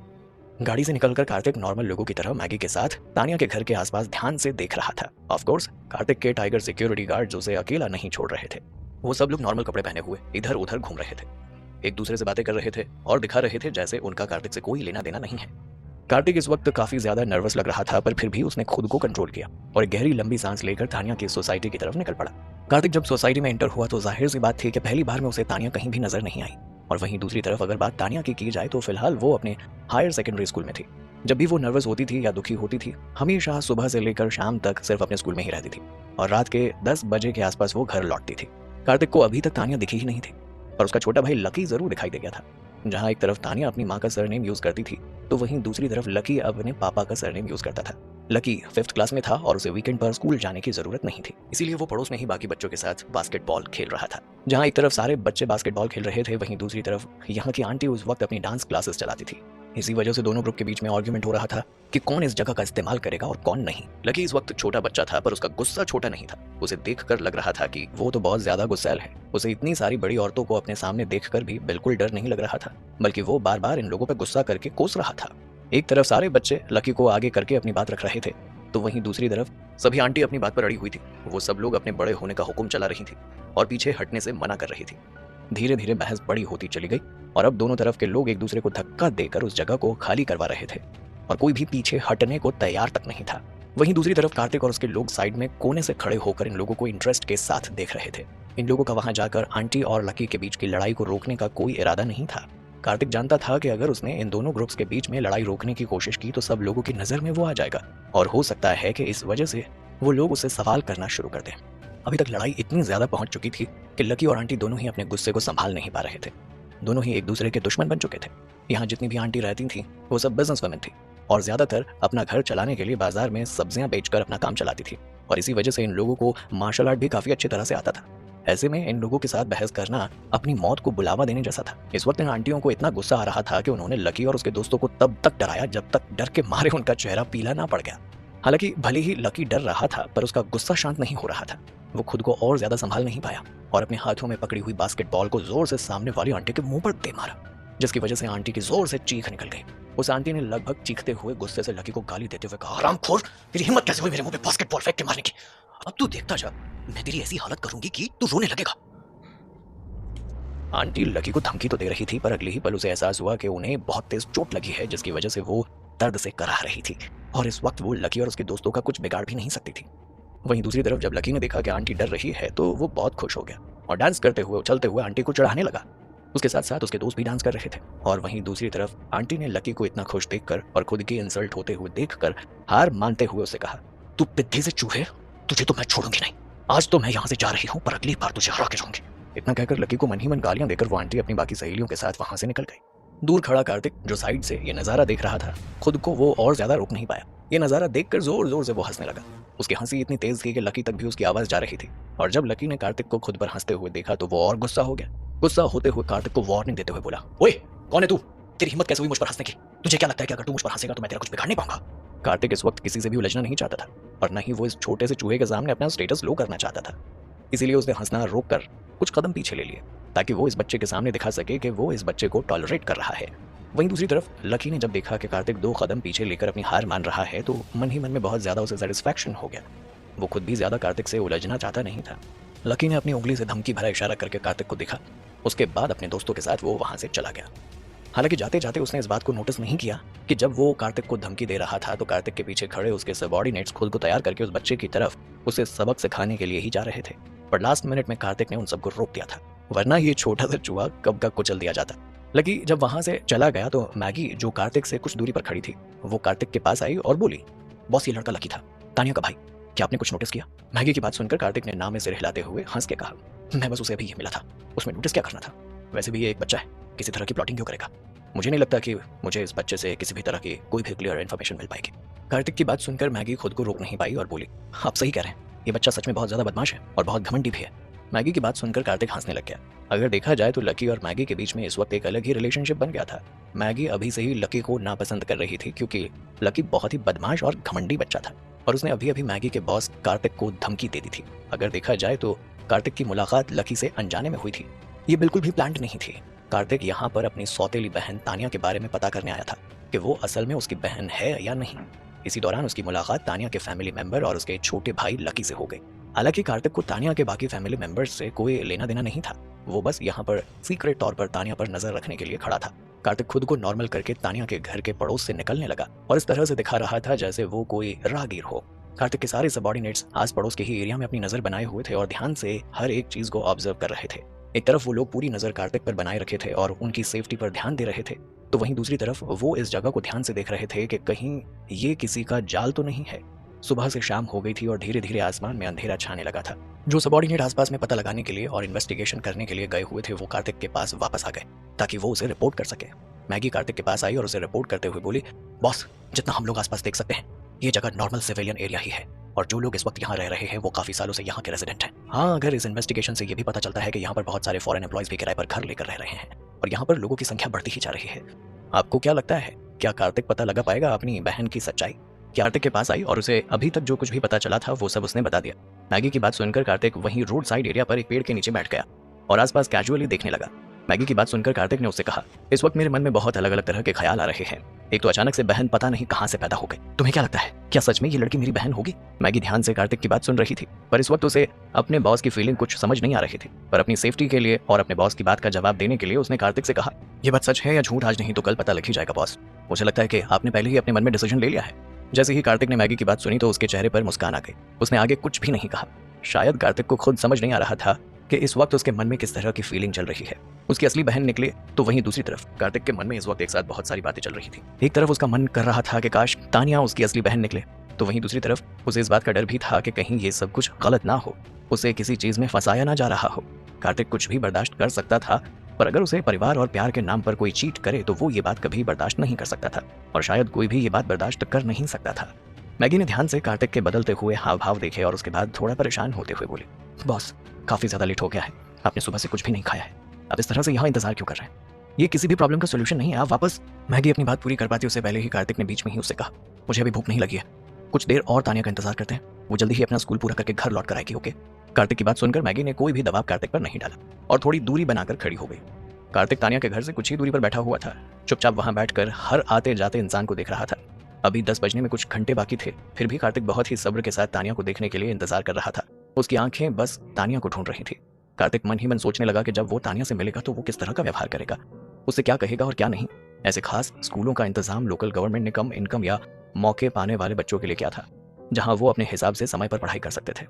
गाड़ी से निकलकर कार्तिक नॉर्मल लोगों की तरह मैगी के साथ तानिया के घर के आसपास ध्यान से देख रहा था। ऑफ कोर्स कार्तिक के टाइगर सिक्योरिटी गार्ड्स उसे अकेला नहीं छोड़ रहे थे। वो सब लोग नॉर्मल कपड़े पहने हुए इधर उधर घूम रहे थे, एक दूसरे से बातें कर रहे थे और दिखा रहे थे जैसे उनका कार्तिक से कोई लेना देना नहीं है। कार्तिक इस वक्त काफी ज्यादा नर्वस लग रहा था, पर फिर भी उसने खुद को कंट्रोल किया और एक गहरी लंबी सांस लेकर तानिया की सोसाइटी की तरफ निकल पड़ा। कार्तिक जब सोसाइटी में एंटर हुआ तो जाहिर सी बात थी कि पहली बार में उसे तानिया कहीं भी नजर नहीं आई। और वहीं दूसरी तरफ अगर बात तानिया की जाए तो फिलहाल वो अपने हायर सेकेंडरी स्कूल में थी। जब भी वो नर्वस होती थी या दुखी होती थी, हमेशा सुबह से लेकर शाम तक सिर्फ अपने स्कूल में ही रहती थी और रात के 10 बजे के आसपास वो घर लौटती थी। कार्तिक को अभी तक तानिया दिखी ही नहीं थी, पर उसका छोटा भाई लकी जरूर दिखाई दे गया था। जहां एक तरफ तानिया अपनी माँ का सरनेम यूज करती थी, तो वहीं दूसरी तरफ लकी अपने पापा का सरनेम यूज करता था। लकी 5th क्लास में था और उसे वीकेंड पर स्कूल जाने की जरूरत नहीं थी, इसीलिए वो पड़ोस में ही बाकी बच्चों के साथ बास्केटबॉल खेल रहा था। जहां एक तरफ सारे बच्चे बास्केटबॉल खेल रहे थे, वहीं दूसरी तरफ यहाँ की आंटी उस वक्त अपनी डांस क्लासेस चलाती थी। इसी वजह से दोनों ग्रुप के बीच में आर्ग्यूमेंट हो रहा था कि कौन इस जगह का इस्तेमाल करेगा और कौन नहीं। लकी इस वक्त छोटा बच्चा था, पर उसका गुस्सा छोटा नहीं था। उसे देखकर लग रहा था कि वो तो बहुत ज्यादा गुस्सैल है। उसे इतनी सारी बड़ी औरतों को अपने सामने देखकर भी बिल्कुल डर नहीं लग रहा था, बल्कि वो बार बार इन लोगों पर गुस्सा करके कोस रहा था। एक तरफ सारे बच्चे लकी को आगे करके अपनी बात रख रहे थे, तो वहीं दूसरी तरफ सभी आंटी अपनी बात पर अड़ी हुई थी। वो सब लोग अपने बड़े होने का हुक्म चला रही थी और पीछे हटने से मना कर रही थी। धीरे धीरे बहस बड़ी होती चली गई और अब दोनों तरफ के लोग एक दूसरे को धक्का देकर उस जगह को खाली करवा रहे थे और कोई भी पीछे हटने को तैयार तक नहीं था। वहीं दूसरी तरफ कार्तिक और उसके लोग साइड में कोने से खड़े होकर इन लोगों को इंटरेस्ट के साथ देख रहे थे। इन लोगों का वहां जाकर आंटी और लकी के बीच की लड़ाई को रोकने का कोई इरादा नहीं था। कार्तिक जानता था कि अगर उसने इन दोनों ग्रुप्स के बीच में लड़ाई रोकने की कोशिश की तो सब लोगों की नजर में वो आ जाएगा और हो सकता है कि इस वजह से वो लोग उसे सवाल करना शुरू कर दें। अभी तक लड़ाई इतनी ज्यादा पहुंच चुकी थी कि लकी और आंटी दोनों ही अपने गुस्से को संभाल नहीं पा रहे थे। दोनों ही एक दूसरे के दुश्मन बन चुके थे। यहाँ जितनी भी आंटी रहती थी वो सब बिजनेस वुमेन थी और ज्यादातर अपना घर चलाने के लिए बाजार में सब्जियां बेचकर अपना काम चलाती थी और इसी वजह से इन लोगों को मार्शल आर्ट भी काफी अच्छी तरह से आता था। ऐसे में इन लोगों के साथ बहस करना अपनी मौत को बुलावा देने जैसा था। इस वक्त इन आंटियों को इतना गुस्सा आ रहा था कि उन्होंने लकी और उसके दोस्तों को तब तक डराया जब तक डर के मारे उनका चेहरा पीला ना पड़ गया। हालांकि भले ही लकी डर रहा था, पर उसका गुस्सा शांत नहीं हो रहा था। वो खुद को और ज्यादा संभाल नहीं पाया और अपने हाथों में पकड़ी हुई बास्केटबॉल को जोर से सामने वाली आंटी के मुंह पर दे मारा, जिसकी वजह से आंटी की जोर से चीख निकल गई। उस आंटी ने लगभग चीखते हुए गुस्से से लकी को गाली देते हुए कहा, हरामखोर, तेरी हिम्मत कैसे हुई मेरे मुंह पे बास्केटबॉल फेंक के मारने की? अब तू देखता जा, मैं तेरी ऐसी हालत करूंगी कि तू रोने लगेगा। आंटी लकी को धमकी तो दे रही थी, पर अगले ही पल उसे एहसास हुआ कि उन्हें बहुत तेज चोट लगी है, जिसकी वजह से वो दर्द से कराह रही थी और इस वक्त वो लकी और उसके दोस्तों का कुछ बिगाड़ भी नहीं सकती थी। वहीं दूसरी तरफ जब लकी ने देखा कि आंटी डर रही है तो वो बहुत खुश हो गया और डांस करते हुए उछलते हुए आंटी को चढ़ाने लगा। उसके साथ साथ उसके दोस्त भी डांस कर रहे थे और वहीं दूसरी तरफ आंटी ने लकी को इतना खुश देखकर और खुद की इंसल्ट होते हुए देखकर हार मानते हुए उसे कहा, तू पिद्दी से चूहे, तुझे तो मैं छोड़ूंगी नहीं। आज तो मैं यहाँ से जा रही हूँ, पर अगली बार तुझे हरा के रहूंगी। इतना कहकर लकी को मन ही मन गालियां देकर वो आंटी अपनी बाकी सहेलियों के साथ वहां से निकल गई। दूर खड़ा कार्तिक जो साइड से ये नजारा देख रहा था, खुद को वो और ज्यादा रोक नहीं पाया। ये नजारा देखकर जोर जोर से वो हंसने लगा। उसकी हंसी इतनी तेज थी कि लकी तक भी उसकी आवाज जा रही थी और जब लकी ने कार्तिक को खुद पर हंसते हुए देखा तो वो और गुस्सा हो गया। गुस्सा होते हुए कार्तिक को वार्निंग देते हुए बोला, ओए कौन है तू? तेरी हिम्मत कैसे हुई मुझ पर हंसने की? तुझे क्या लगता है कि अगर तू मुझ पर हंसेगा तो मैं तेरा कुछ बिगाड़ नहीं पाऊंगा? कार्तिक इस वक्त किसी से भी उलझना नहीं चाहता था और न ही वो इस छोटे से चूहे के सामने अपना स्टेटस लो करना चाहता था। इसीलिए उसने हंसना रोक कर कुछ कदम पीछे ले लिए ताकि वो इस बच्चे के सामने दिखा सके कि वो इस बच्चे को टॉलरेट कर रहा है। वहीं दूसरी तरफ लकी ने जब देखा कि कार्तिक 2 कदम पीछे लेकर अपनी हार मान रहा है तो मन ही मन में बहुत ज्यादा उसे सेटिस्फैक्शन हो गया। वो खुद भी ज्यादा कार्तिक से उलझना चाहता नहीं था। लकी ने अपनी उंगली से धमकी भरा इशारा करके कार्तिक को देखा। उसके बाद अपने दोस्तों के साथ वो वहां से चला गया। हालांकि जाते जाते उसने इस बात को नोटिस नहीं किया कि जब वो कार्तिक को धमकी दे रहा था तो कार्तिक के पीछे खड़े उसके सबॉर्डिनेट्स खुद को तैयार करके उस बच्चे की तरफ उसे सबक सिखाने के लिए ही जा रहे थे। पर लास्ट मिनट में कार्तिक ने उन सबको रोक दिया था, वरना ये छोटा सा चूहा कब का कुचल दिया जाता। लकी जब वहां से चला गया तो मैगी जो कार्तिक से कुछ दूरी पर खड़ी थी वो कार्तिक के पास आई और बोली, बॉस ये लड़का लकी था, तानिया का भाई, क्या आपने कुछ नोटिस किया? मैगी की बात सुनकर कार्तिक ने नाम में सिर हिलाते हुए हंस के कहा, मैं बस उसे अभी ये मिला था, उसमें नोटिस क्या करना था? वैसे भी ये एक बच्चा है, किसी तरह की प्लॉटिंग क्यों करेगा? मुझे नहीं लगता कि मुझे इस बच्चे से किसी भी तरह की कोई भी क्लियर इन्फॉर्मेशन मिल पाएगी। कार्तिक की बात सुनकर मैगी खुद को रोक नहीं पाई और बोली, आप सही कह रहे हैं, ये बच्चा सच में बहुत ज्यादा बदमाश है और बहुत घमंडी भी है। मैगी की बात सुनकर कार्तिक हंसने लग गया। अगर देखा जाए तो लकी और मैगी के बीच में इस वक्त एक अलग ही रिलेशनशिप बन गया था। मैगी अभी से ही लकी को नापसंद कर रही थी क्योंकि लकी बहुत ही बदमाश और घमंडी बच्चा था और उसने अभी अभी मैगी के बॉस कार्तिक को धमकी दे दी थी। अगर देखा जाए तो कार्तिक की मुलाकात लकी से अनजाने में हुई थी, ये बिल्कुल भी प्लान्ड नहीं थी। कार्तिक यहाँ पर अपनी सौतेली बहन तानिया के बारे में पता करने आया था कि वो असल में उसकी बहन है या नहीं। इसी दौरान उसकी मुलाकात तानिया के फैमिली मेंबर और उसके छोटे भाई लकी से हो गई। हालांकि कार्तिक को तानिया के बाकी फैमिली मेंबर्स से कोई लेना देना नहीं था, वो बस यहाँ पर सीक्रेट तौर पर तानिया पर नजर रखने के लिए खड़ा था। कार्तिक खुद को नॉर्मल करके तानिया के घर के पड़ोस से निकलने लगा और इस तरह से दिखा रहा था जैसे वो कोई राहगीर हो। कार्तिक के सारे सबॉर्डिनेट्स आस पड़ोस के ही एरिया में अपनी नजर बनाए हुए थे और ध्यान से हर एक चीज को ऑब्जर्व कर रहे थे। एक तरफ वो लोग पूरी नजर कार्तिक पर बनाए रखे थे और उनकी सेफ्टी पर ध्यान दे रहे थे, तो वहीं दूसरी तरफ वो इस जगह को ध्यान से देख रहे थे कि कहीं ये किसी का जाल तो नहीं है। सुबह से शाम हो गई थी और धीरे धीरे आसमान में अंधेरा छाने लगा था। जो सबॉर्डिनेट आसपास में पता लगाने के लिए और इन्वेस्टिगेशन करने के लिए गए हुए थे वो कार्तिक के पास वापस आ गए ताकि वो उसे रिपोर्ट कर सके। मैगी कार्तिक के पास आई और उसे रिपोर्ट करते हुए बोली, बॉस, जितना हम लोग आसपास देख सकते हैं ये जगह नॉर्मल सिविलियन एरिया ही है और जो लोग इस वक्त यहाँ रह रहे हैं वो काफी सालों से यहाँ के रेजिडेंट हैं। हाँ, अगर इस इन्वेस्टिगेशन से ये भी पता चलता है कि यहाँ पर बहुत सारे फॉरेन एम्प्लॉयज भी किराए पर घर लेकर रह रहे हैं और यहाँ पर लोगों की संख्या बढ़ती ही जा रही है। आपको क्या लगता है, क्या कार्तिक पता लगा पाएगा अपनी बहन की सच्चाई? कार्तिक के पास आई और उसे अभी तक जो कुछ भी पता चला था वो सब उसने बता दिया। मैगी की बात सुनकर कार्तिक वहीं रोड साइड एरिया पर एक पेड़ के नीचे बैठ गया और आसपास कैजुअली देखने लगा। मैगी की बात सुनकर कार्तिक ने उससे कहा, इस वक्त मेरे मन में बहुत अलग अलग तरह के ख्याल आ रहे हैं। एक तो अचानक से बहन पता नहीं कहां से पैदा हो गई। तुम्हें क्या लगता है, क्या सच में ये लड़की मेरी बहन होगी? मैगी ध्यान से कार्तिक की बात सुन रही थी, पर इस वक्त उसे अपने बॉस की फीलिंग कुछ समझ नहीं आ रही थी। पर अपनी सेफ्टी के लिए और अपने बॉस की बात का जवाब देने के लिए उसने कार्तिक से कहा, ये बात सच है या झूठ आज नहीं तो कल पता लग ही जाएगा बॉस। मुझे लगता है कि आपने पहले ही अपने मन में डिसीजन ले लिया है। जैसे ही कार्तिक ने मैगी की बात सुनी तो उसके चेहरे पर मुस्कान आ गई। उसने आगे कुछ भी नहीं कहा। शायद कार्तिक को खुद समझ नहीं आ रहा था कि इस वक्त उसके मन में किस तरह की फीलिंग चल रही है। उसकी असली बहन निकले तो वहीं दूसरी तरफ कार्तिक के मन में इस वक्त एक साथ बहुत सारी बातें चल रही थी। एक तरफ उसका मन कर रहा था कि काश तानिया उसकी असली बहन निकले, तो वहीं दूसरी तरफ उसे इस बात का डर भी था कि कहीं ये सब कुछ गलत ना हो, उसे किसी चीज में फंसाया ना जा रहा हो। कार्तिक कुछ भी बर्दाश्त कर सकता था, पर अगर उसे परिवार और प्यार के नाम पर कोई चीट करे तो वो ये बात कभी बर्दाश्त नहीं कर सकता था और शायद कोई भी ये बात बर्दाश्त कर नहीं सकता था। मैगी ने ध्यान से कार्तिक के बदलते हुए हाव भाव देखे और उसके बाद थोड़ा परेशान होते हुए बोली, बॉस, काफी ज्यादा लेट हो गया है, आपने सुबह से कुछ भी नहीं खाया है, आप इस तरह से यहाँ इंतजार क्यों कर रहे हैं? ये किसी भी प्रॉब्लम का सोल्यूशन नहीं है, आप वापस। मैगी अपनी बात पूरी कर पाती उससे पहले ही कार्तिक ने बीच में ही उससे कहा, मुझे अभी भूख नहीं लगी है, कुछ देर और तानिया का इंतजार करते हैं, वो जल्दी ही अपना स्कूल पूरा करके घर लौट कर आएगी, ओके? कार्तिक की बात सुनकर मैगी ने कोई भी दबाव कार्तिक पर नहीं डाला और थोड़ी दूरी बनाकर खड़ी हो गई। कार्तिक तानिया के घर से कुछ ही दूरी पर बैठा हुआ था, चुपचाप वहां बैठकर हर आते जाते इंसान को देख रहा था। अभी 10 बजने में कुछ घंटे बाकी थे, फिर भी कार्तिक बहुत ही सब्र के साथ तानिया को देखने के लिए इंतजार कर रहा था। उसकी आंखें बस तानिया को ढूंढ रही थी। कार्तिक मन ही मन सोचने लगा कि जब वो तानिया से मिलेगा तो वो किस तरह का व्यवहार करेगा, उससे क्या कहेगा और क्या नहीं। ऐसे खास स्कूलों का इंतजाम लोकल गवर्नमेंट ने कम इनकम या मौके पाने वाले बच्चों के लिए किया था, जहां वो अपने हिसाब से समय पर पढ़ाई कर सकते थे।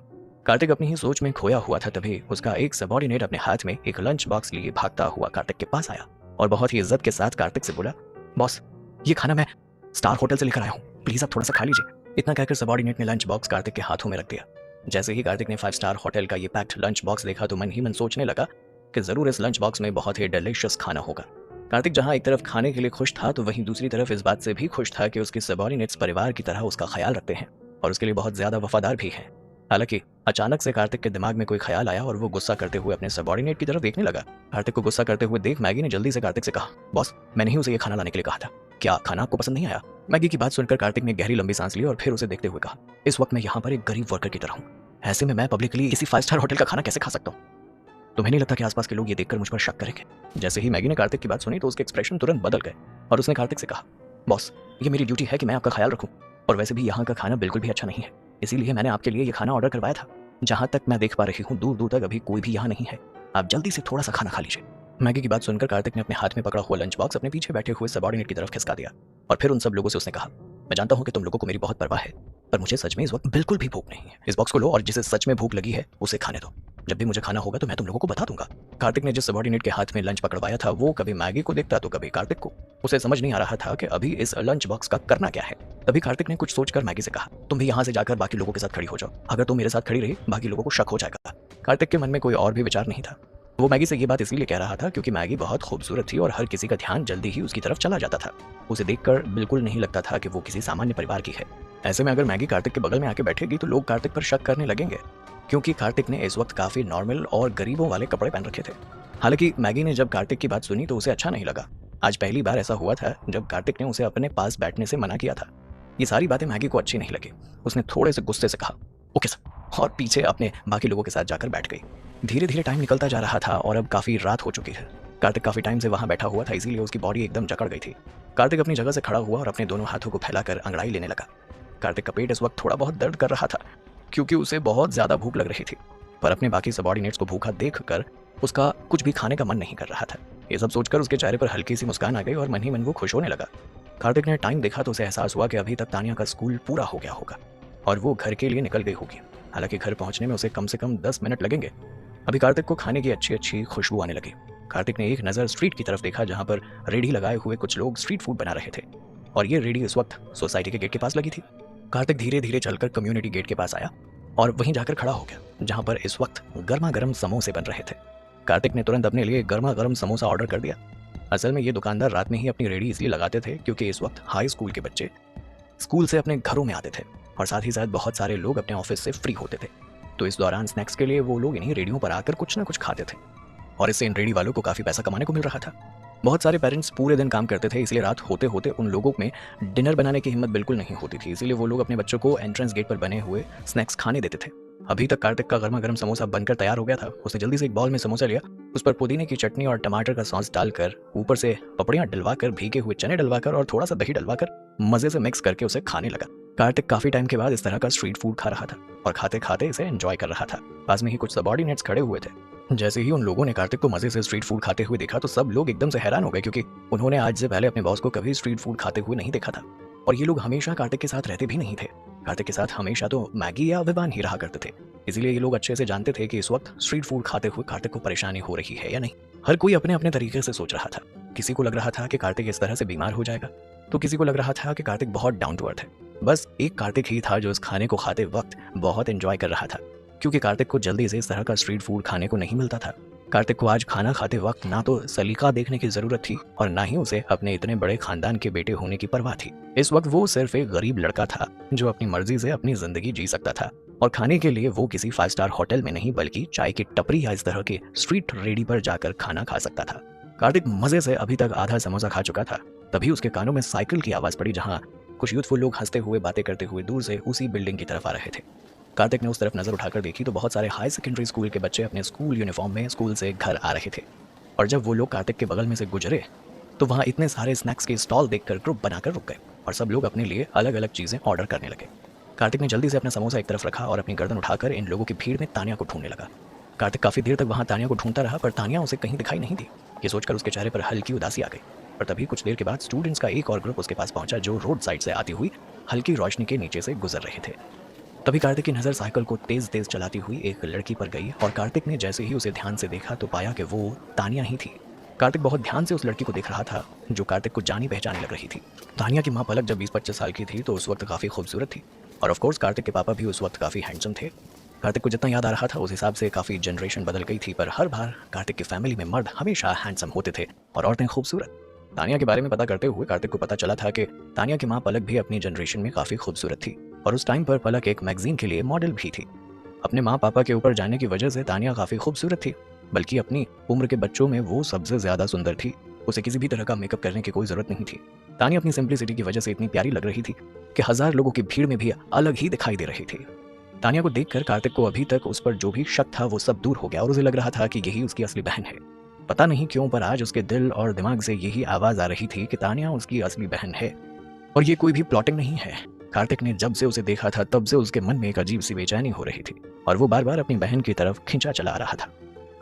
कार्तिक अपनी ही सोच में खोया हुआ था, तभी उसका एक सबॉर्डिनेट अपने हाथ में एक लंच बॉक्स लिए भागता हुआ कार्तिक के पास आया और बहुत ही इज्जत के साथ कार्तिक से बोला, बॉस, ये खाना मैं स्टार होटल से लेकर आया हूँ, प्लीज आप थोड़ा सा खा लीजिए। इतना कहकर सबॉर्डिनेट ने लंच बॉक्स कार्तिक के हाथों में रख दिया। जैसे ही कार्तिक ने 5 स्टार होटल का ये पैक्ड लंच बॉक्स देखा तो मन ही मन सोचने लगा कि जरूर इस लंच बॉक्स में बहुत ही डिलीशियस खाना होगा। कार्तिक जहां एक तरफ खाने के लिए खुश था तो वहीं दूसरी तरफ इस बात से भी खुश था कि उसके सबॉर्डिनेट्स परिवार की तरह उसका ख्याल रखते हैं और उसके लिए बहुत ज्यादा वफादार भी हैं। हालांकि अचानक से कार्तिक के दिमाग में कोई ख्याल आया और वो गुस्सा करते हुए अपने सबॉर्डिनेट की तरफ देखने लगा। कार्तिक को गुस्सा करते हुए देख मैगी ने जल्दी से कार्तिक से कहा, बॉस, मैंने ही उसे ये खाना लाने के लिए कहा था, क्या खाना आपको पसंद नहीं आया? मैगी की बात सुनकर कार्तिक ने गहरी लंबी सांस ली और फिर उसे देखते हुए कहा, इस वक्त मैं यहाँ पर एक गरीब वर्कर की तरह हूँ, ऐसे में मैं पब्लिकली किसी 5 स्टार होटल का खाना कैसे खा सकता हूँ? तुम्हें नहीं लगता कि आसपास के लोग ये देखकर मुझ पर शक करेंगे? जैसे ही मैगी ने कार्तिक की बात सुनी तो उसके एक्सप्रेशन तुरंत बदल गए और उसने कार्तिक से कहा, बॉस, ये मेरी ड्यूटी है कि मैं आपका ख्याल रखूं और वैसे भी यहाँ का खाना बिल्कुल भी अच्छा नहीं है, इसीलिए मैंने आपके लिए ये खाना ऑर्डर करवाया था। जहाँ तक मैं देख पा रही हूँ दूर दूर तक अभी कोई भी यहाँ नहीं है, आप जल्दी से थोड़ा सा खाना खा लीजिए। मैगी की बात सुनकर कार्तिक ने अपने हाथ में पकड़ा हुआ लंच बॉक्स अपने पीछे बैठे हुए सबॉर्डिनेट की तरफ खिसका दिया और फिर उन सब लोगों से उसने कहा, मैं जानता हूँ कि तुम लोगों को मेरी बहुत परवाह है, पर मुझे सच में इस वक्त बिल्कुल भी भूख नहीं है। इस बॉक्स को लो और जिसे सच में भूख लगी है उसे खाने दो, जब भी मुझे खाना होगा तो मैं तुम लोगों को बता दूंगा। कार्तिक ने जिस सबॉर्डिनेट के हाथ में लंच पकड़वाया था वो कभी मैगी को देखता तो कभी कार्तिक को। उसे समझ नहीं आ रहा था कि अभी इस लंच बॉक्स का करना क्या है। तभी कार्तिक ने कुछ सोचकर मैगी से कहा, तुम भी यहाँ से जाकर बाकी लोगों के साथ खड़ी हो जाओ, अगर तुम मेरे साथ खड़ी रही बाकी लोगों को शक हो जाएगा। कार्तिक के मन में कोई और भी विचार नहीं था। वो मैगी से ये बात इसलिए कह रहा था क्योंकि मैगी बहुत खूबसूरत थी और हर किसी का ध्यान जल्दी ही उसकी तरफ चला जाता था। उसे देखकर बिल्कुल नहीं लगता था कि वो किसी सामान्य परिवार की है। ऐसे में अगर मैगी कार्तिक के बगल में आके बैठेगी तो लोग कार्तिक पर शक करने लगेंगे, क्योंकि कार्तिक ने इस वक्त काफी नॉर्मल और गरीबों वाले कपड़े पहन रखे थे। हालांकि मैगी ने जब कार्तिक की बात सुनी तो उसे अच्छा नहीं लगा। आज पहली बार ऐसा हुआ था जब कार्तिक ने उसे अपने पास बैठने से मना किया था। ये सारी बातें मैगी को अच्छी नहीं लगी। उसने थोड़े से गुस्से से कहा, ओके सर, और पीछे अपने बाकी लोगों के साथ जाकर बैठ गई। धीरे धीरे टाइम निकलता जा रहा था और अब काफी रात हो चुकी है। कार्तिक काफी टाइम से वहां बैठा हुआ था, इसीलिए उसकी बॉडी एकदम जकड़ गई थी। कार्तिक अपनी जगह से खड़ा हुआ और अपने दोनों हाथों को फैलाकर अंगड़ाई लेने लगा। कार्तिक का पेट इस वक्त थोड़ा बहुत दर्द कर रहा था क्योंकि उसे बहुत ज्यादा भूख लग रही थी, पर अपने बाकी सबॉर्डिनेट्स को भूखा देखकर उसका कुछ भी खाने का मन नहीं कर रहा था। ये सब सोचकर उसके चेहरे पर हल्की सी मुस्कान आ गई और मन ही मन वो खुश होने लगा। कार्तिक ने टाइम देखा तो उसे एहसास हुआ कि अभी तक तानिया का स्कूल पूरा हो गया होगा और वो घर के लिए निकल गई होगी। हालांकि घर पहुंचने में उसे कम से कम 10 मिनट लगेंगे। अभी कार्तिक को खाने की अच्छी अच्छी खुशबू आने लगी। कार्तिक ने एक नज़र स्ट्रीट की तरफ देखा जहां पर रेडी लगाए हुए कुछ लोग स्ट्रीट फूड बना रहे थे और ये रेडी इस वक्त सोसाइटी के गेट के पास लगी थी। कार्तिक धीरे धीरे चलकर कम्युनिटी गेट के पास आया और वहीं जाकर खड़ा हो गया जहां पर इस वक्त गर्मा गर्म समोसे बन रहे थे। कार्तिक ने तुरंत अपने लिए गर्मा गर्म समोसा ऑर्डर कर दिया। असल में ये दुकानदार रात में ही अपनी रेडी इसलिए लगाते थे क्योंकि इस वक्त हाई स्कूल के बच्चे स्कूल से अपने घरों में आते थे और साथ ही साथ बहुत सारे लोग अपने ऑफिस से फ्री होते थे। तो इस दौरान स्नैक्स के लिए वो लोग इन्हीं रेडियो पर आकर कुछ ना कुछ खाते थे और इससे इन रेडी वालों को काफ़ी पैसा कमाने को मिल रहा था। बहुत सारे पेरेंट्स पूरे दिन काम करते थे, इसलिए रात होते होते उन लोगों में डिनर बनाने की हिम्मत बिल्कुल नहीं होती थी। इसीलिए वो लोग अपने बच्चों को एंट्रेंस गेट पर बने हुए स्नैक्स खाने देते थे। अभी तक कार्तिक का गर्मा गर्म समोसा बनकर तैयार हो गया था। उसने जल्दी से एक बाउल में समोसा लिया, उस पर पुदीने की चटनी और टमाटर का सॉस डालकर ऊपर से पपड़ियाँ डलवाकर, भीगे हुए चने डलवाकर और थोड़ा सा दही डलवाकर मजे से मिक्स करके उसे खाने लगा। कार्तिक काफी टाइम के बाद इस तरह का स्ट्रीट फूड खा रहा था और खाते खाते इसे एंजॉय कर रहा था। पास में ही कुछ सबॉर्डिनेट्स खड़े हुए थे। जैसे ही उन लोगों ने कार्तिक को मजे से स्ट्रीट फूड खाते हुए देखा तो सब लोग एकदम से हैरान हो गए क्योंकि उन्होंने आज से पहले अपने बॉस को कभी स्ट्रीट फूड खाते हुए नहीं देखा था और ये लोग हमेशा कार्तिक के साथ रहते भी नहीं थे। कार्तिक के साथ हमेशा तो मैगी या विवान ही रहा करते थे, इसलिए ये लोग अच्छे से जानते थे कि इस वक्त स्ट्रीट फूड खाते हुए कार्तिक को परेशानी हो रही है या नहीं। हर कोई अपने अपने तरीके से सोच रहा था। किसी को लग रहा था कि कार्तिक इस तरह से बीमार हो जाएगा तो किसी को लग रहा था कि कार्तिक बहुत डाउन टू अर्थ है। बस एक कार्तिक ही था जो इस खाने को खाते वक्त बहुत एंजॉय कर रहा था क्योंकि कार्तिक को जल्दी से इस तरह का स्ट्रीट फूड खाने को नहीं मिलता था। कार्तिक को आज खाना खाते वक्त ना तो सलीका देखने की जरूरत थी और ना ही उसे अपने इतने बड़े खानदान के बेटे होने की परवाह थी। इस वक्त वो सिर्फ एक गरीब लड़का था जो अपनी मर्जी से अपनी जिंदगी जी सकता था और खाने के लिए वो किसी 5 स्टार होटल में नहीं बल्कि चाय की टपरी या इस तरह के स्ट्रीट रेडी पर जाकर खाना खा सकता था। कार्तिक मजे से अभी तक आधा समोसा खा चुका था, तभी उसके कानों में साइकिल की आवाज पड़ी जहाँ कुछ यूथफुल लोग हंसते हुए बातें करते हुए दूर से उसी बिल्डिंग की तरफ आ रहे थे। कार्तिक ने उस तरफ नजर उठाकर देखी तो बहुत सारे हाई सेकेंडरी स्कूल के बच्चे अपने स्कूल यूनिफॉर्म में स्कूल से घर आ रहे थे और जब वो लोग कार्तिक के बगल में से गुजरे तो वहाँ इतने सारे स्नैक्स के स्टॉल देखकर ग्रुप बनाकर रुक गए और सब लोग अपने लिए अलग अलग चीजें ऑर्डर करने लगे। कार्तिक ने जल्दी से अपना समोसा एक तरफ रखा और अपनी गर्दन उठाकर इन लोगों की भीड़ में तानिया को ढूंढने लगा। कार्तिक काफी देर तक वहाँ तानिया को ढूंढता रहा पर तानिया उसे कहीं दिखाई नहीं दी। ये सोचकर उसके चेहरे पर हल्की उदासी आ गई और तभी कुछ देर के बाद स्टूडेंट्स का एक और ग्रुप उसके पास पहुंचा जो रोड साइड से आती हुई हल्की रोशनी के नीचे से गुजर रहे थे। तभी कार्तिक की नज़र साइकिल को तेज तेज चलाती हुई एक लड़की पर गई और कार्तिक ने जैसे ही उसे ध्यान से देखा तो पाया कि वो तानिया ही थी। कार्तिक बहुत ध्यान से उस लड़की को देख रहा था जो कार्तिक को जानी पहचानी लग रही थी। तानिया की माँ पलक जब 20-25 साल की थी तो उस वक्त काफ़ी खूबसूरत थी और ऑफ कोर्स कार्तिक के पापा भी उस वक्त काफ़ी हैंडसम थे। कार्तिक को जितना याद आ रहा था उस हिसाब से काफ़ी जनरेशन बदल गई थी, पर हर बार कार्तिक की फैमिली में मर्द हमेशा हैंडसम होते थे और औरतें खूबसूरत। तानिया के बारे में पता करते हुए कार्तिक को पता चला था कि तानिया की माँ पलक भी अपनी जनरेशन में काफ़ी खूबसूरत थी और उस टाइम पर पलक एक मैगजीन के लिए मॉडल भी थी। अपने माँ पापा के ऊपर जाने की वजह से तानिया काफ़ी खूबसूरत थी, बल्कि अपनी उम्र के बच्चों में वो सबसे ज़्यादा सुंदर थी। उसे किसी भी तरह का मेकअप करने की कोई ज़रूरत नहीं थी। तानिया अपनी सिंप्लिसिटी की वजह से इतनी प्यारी लग रही थी कि 1000 लोगों की भीड़ में भी अलग ही दिखाई दे रही थी। तानिया को देखकर कार्तिक को अभी तक उस पर जो भी शक था वो सब दूर हो गया और उसे लग रहा था कि यही उसकी असली बहन है। पता नहीं क्यों पर आज उसके दिल और दिमाग से यही आवाज़ आ रही थी कि तानिया उसकी असली बहन है और ये कोई भी प्लॉटिंग नहीं है। कार्तिक ने जब से उसे देखा था तब से उसके मन में एक अजीब सी बेचैनी हो रही थी और वो बार बार अपनी बहन की तरफ खिंचा चला रहा था।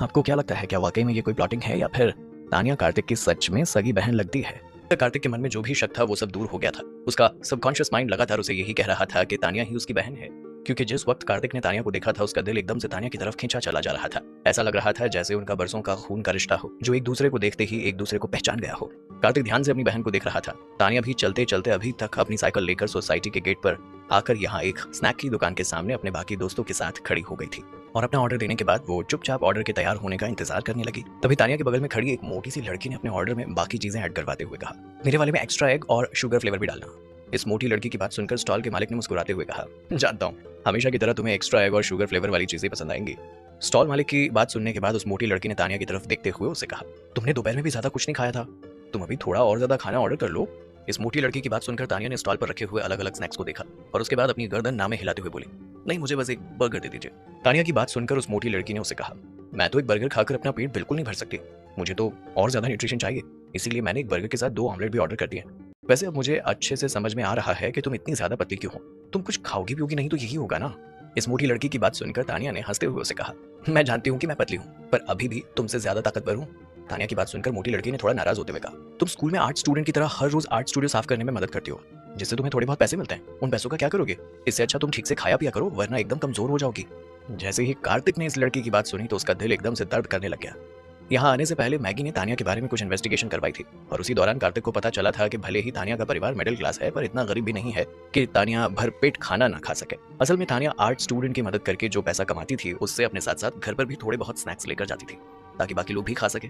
आपको क्या लगता है, क्या वाकई में ये कोई प्लॉटिंग है या फिर तानिया कार्तिक की सच में सगी बहन लगती है? कार्तिक के मन में जो भी शक था वो सब दूर हो गया था। उसका सबकॉन्शियस माइंड लगातार उसे यही कह रहा था कि तानिया ही उसकी बहन है, क्योंकि जिस वक्त कार्तिक ने तानिया को देखा था उसका दिल एकदम से तानिया की तरफ खींचा चला जा रहा था। ऐसा लग रहा था जैसे उनका बरसों का खून का रिश्ता हो जो एक दूसरे को देखते ही एक दूसरे को पहचान गया हो। कार्तिक ध्यान से अपनी बहन को देख रहा था। तानिया भी चलते चलते अभी तक अपनी साइकिल लेकर सोसाइटी के गेट पर आकर यहाँ एक स्नैक की दुकान के सामने अपने बाकी दोस्तों के साथ खड़ी हो गई थी और अपना ऑर्डर देने के बाद वो चुपचाप ऑर्डर के तैयार होने का इंतजार करने लगी। तभी तानिया के बगल में खड़ी एक मोटी सी लड़की ने अपने ऑर्डर में बाकी चीजें ऐड करवाते हुए कहा, मेरे वाले में एक्स्ट्रा एग और शुगर फ्लेवर भी डालना। इस मोटी लड़की की बात सुनकर स्टॉल के मालिक ने मुस्कुराते हुए कहा, जानता हूँ हमेशा की तरह तुम्हें एक्स्ट्रा एग और शुगर फ्लेवर वाली चीजें पसंद आएंगी। स्टॉल मालिक की बात सुनने के बाद उस मोटी लड़की ने तानिया की तरफ देखते हुए उसे कहा, तुमने दोपहर में भी ज्यादा कुछ नहीं खाया था, तुम अभी थोड़ा और ज्यादा खाना ऑर्डर कर लो। इस मोटी लड़की की बात सुनकर तानिया ने स्टॉल पर रखे हुए अलग अलग स्नैक्स को देखा और उसके बाद अपनी गर्दन नामे हिलाते हुए बोली, नहीं मुझे बस एक बर्गर दे दीजिए। तानिया की बात सुनकर उस मोटी लड़की ने उसे कहा, मैं तो एक बर्गर खाकर अपना पेट बिल्कुल नहीं भर सकती, मुझे तो और ज्यादा न्यूट्रिशन चाहिए, इसीलिए मैंने एक बर्गर के साथ 2 ऑमलेट भी ऑर्डर कर दिए। वैसे अब मुझे अच्छे से समझ में आ रहा है कि तुम इतनी ज्यादा पतली क्यों हो, तुम कुछ खाओगी पियोगी नहीं तो यही होगा ना। इस मोटी लड़की की बात सुनकर तानिया ने हंसते हुए उसे कहा, मैं जानती हूँ कि मैं पतली हूँ, पर अभी भी तुमसे ज्यादा ताकतवर हूँ। तानिया की बात सुनकर मोटी लड़की ने थोड़ा नाराज होते हुए कहा, तुम स्कूल में आर्ट स्टूडेंट की तरह हर रोज आर्ट स्टूडियो साफ करने में मदद करती हो, जिससे तुम्हें थोड़े बहुत पैसे मिलते हैं। उन पैसों का क्या करोगे? इससे अच्छा तुम ठीक से खाया पिया करो, वरना एकदम कमजोर हो जाओगी। जैसे ही कार्तिक ने इस लड़की की बात सुनी तो उसका दिल एकदम से दर्द करने लग गया। यहाँ आने से पहले मैगी ने तानिया के बारे में कुछ इन्वेस्टिगेशन करवाई थी, और उसी दौरान कार्तिक को पता चला था कि भले ही तानिया का परिवार मिडिल क्लास है, पर इतना गरीब भी नहीं है कि तानिया भरपेट खाना ना खा सके। असल में तानिया आर्ट स्टूडेंट की मदद करके जो पैसा कमाती थी, उससे अपने साथ साथ घर पर भी थोड़े बहुत स्नैक्स लेकर जाती थी, ताकि बाकी लोग भी खा सके।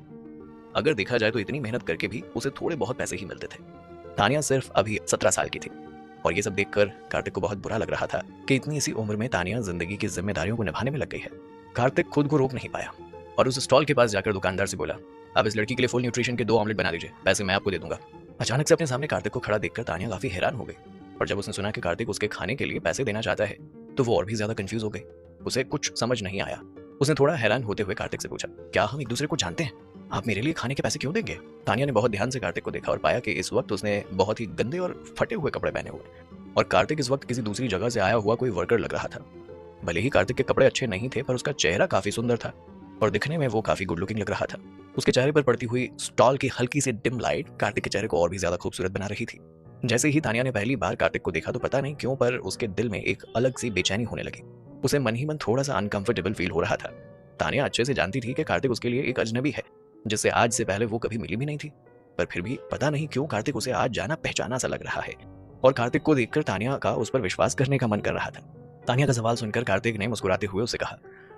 अगर देखा जाए तो इतनी मेहनत करके भी उसे थोड़े बहुत पैसे ही मिलते थे। तानिया सिर्फ अभी 17 साल की थी, और ये सब देखकर कार्तिक को बहुत बुरा लग रहा था कि इतनी इसी उम्र में तानिया जिंदगी की जिम्मेदारियों को निभाने में लग गई है। कार्तिक खुद को रोक नहीं पाया और उस स्टॉल के पास जाकर दुकानदार से बोला, अब इस लड़की के लिए फुल न्यूट्रिशन के 2 ऑमलेट बना दीजिए, पैसे मैं आपको दे दूंगा। अचानक से अपने सामने कार्तिक को खड़ा देखकर तानिया काफी हैरान हो गई, और जब उसने सुना कि कार्तिक उसके खाने के लिए पैसे देना चाहता है तो वो और भी ज्यादा कंफ्यूज हो गई। उसे कुछ समझ नहीं आया। उसने थोड़ा हैरान होते हुए कार्तिक से पूछा, क्या हम एक दूसरे को जानते हैं? आप मेरे लिए खाने के पैसे क्यों देंगे? तानिया ने बहुत ध्यान से कार्तिक को देखा और पाया कि इस वक्त उसने बहुत ही गंदे और फटे हुए कपड़े पहने हुए, और कार्तिक इस वक्त किसी दूसरी जगह से आया हुआ कोई वर्कर लग रहा था। भले ही कार्तिक के कपड़े अच्छे नहीं थे, पर उसका चेहरा काफी सुंदर था और दिखने में वो काफी गुड लुकिंग लग रहा था। उसके चेहरे पर पड़ती हुई स्टॉल की हल्की सी डिम लाइट कार्तिक के चेहरे को और भी ज्यादा खूबसूरत बना रही थी। जैसे ही तानिया ने पहली बार कार्तिक को देखा तो पता नहीं क्यों, पर उसके दिल में एक अलग सी बेचैनी होने लगी। उसे मन ही मन थोड़ा सा अनकंफर्टेबल फील हो रहा था। तानिया अच्छे से जानती थी कि कार्तिक उसके लिए एक अजनबी है, जिससे आज से पहले वो कभी मिली भी नहीं थी, पर फिर भी पता नहीं क्यों कार्तिक उसे आज जाना पहचाना सा लग रहा है, और कार्तिक को देखकर तानिया का उस पर विश्वास करने का मन कर रहा था। तानिया का सवाल सुनकर कार्तिक ने मुस्कुराते हुए उसे कहा,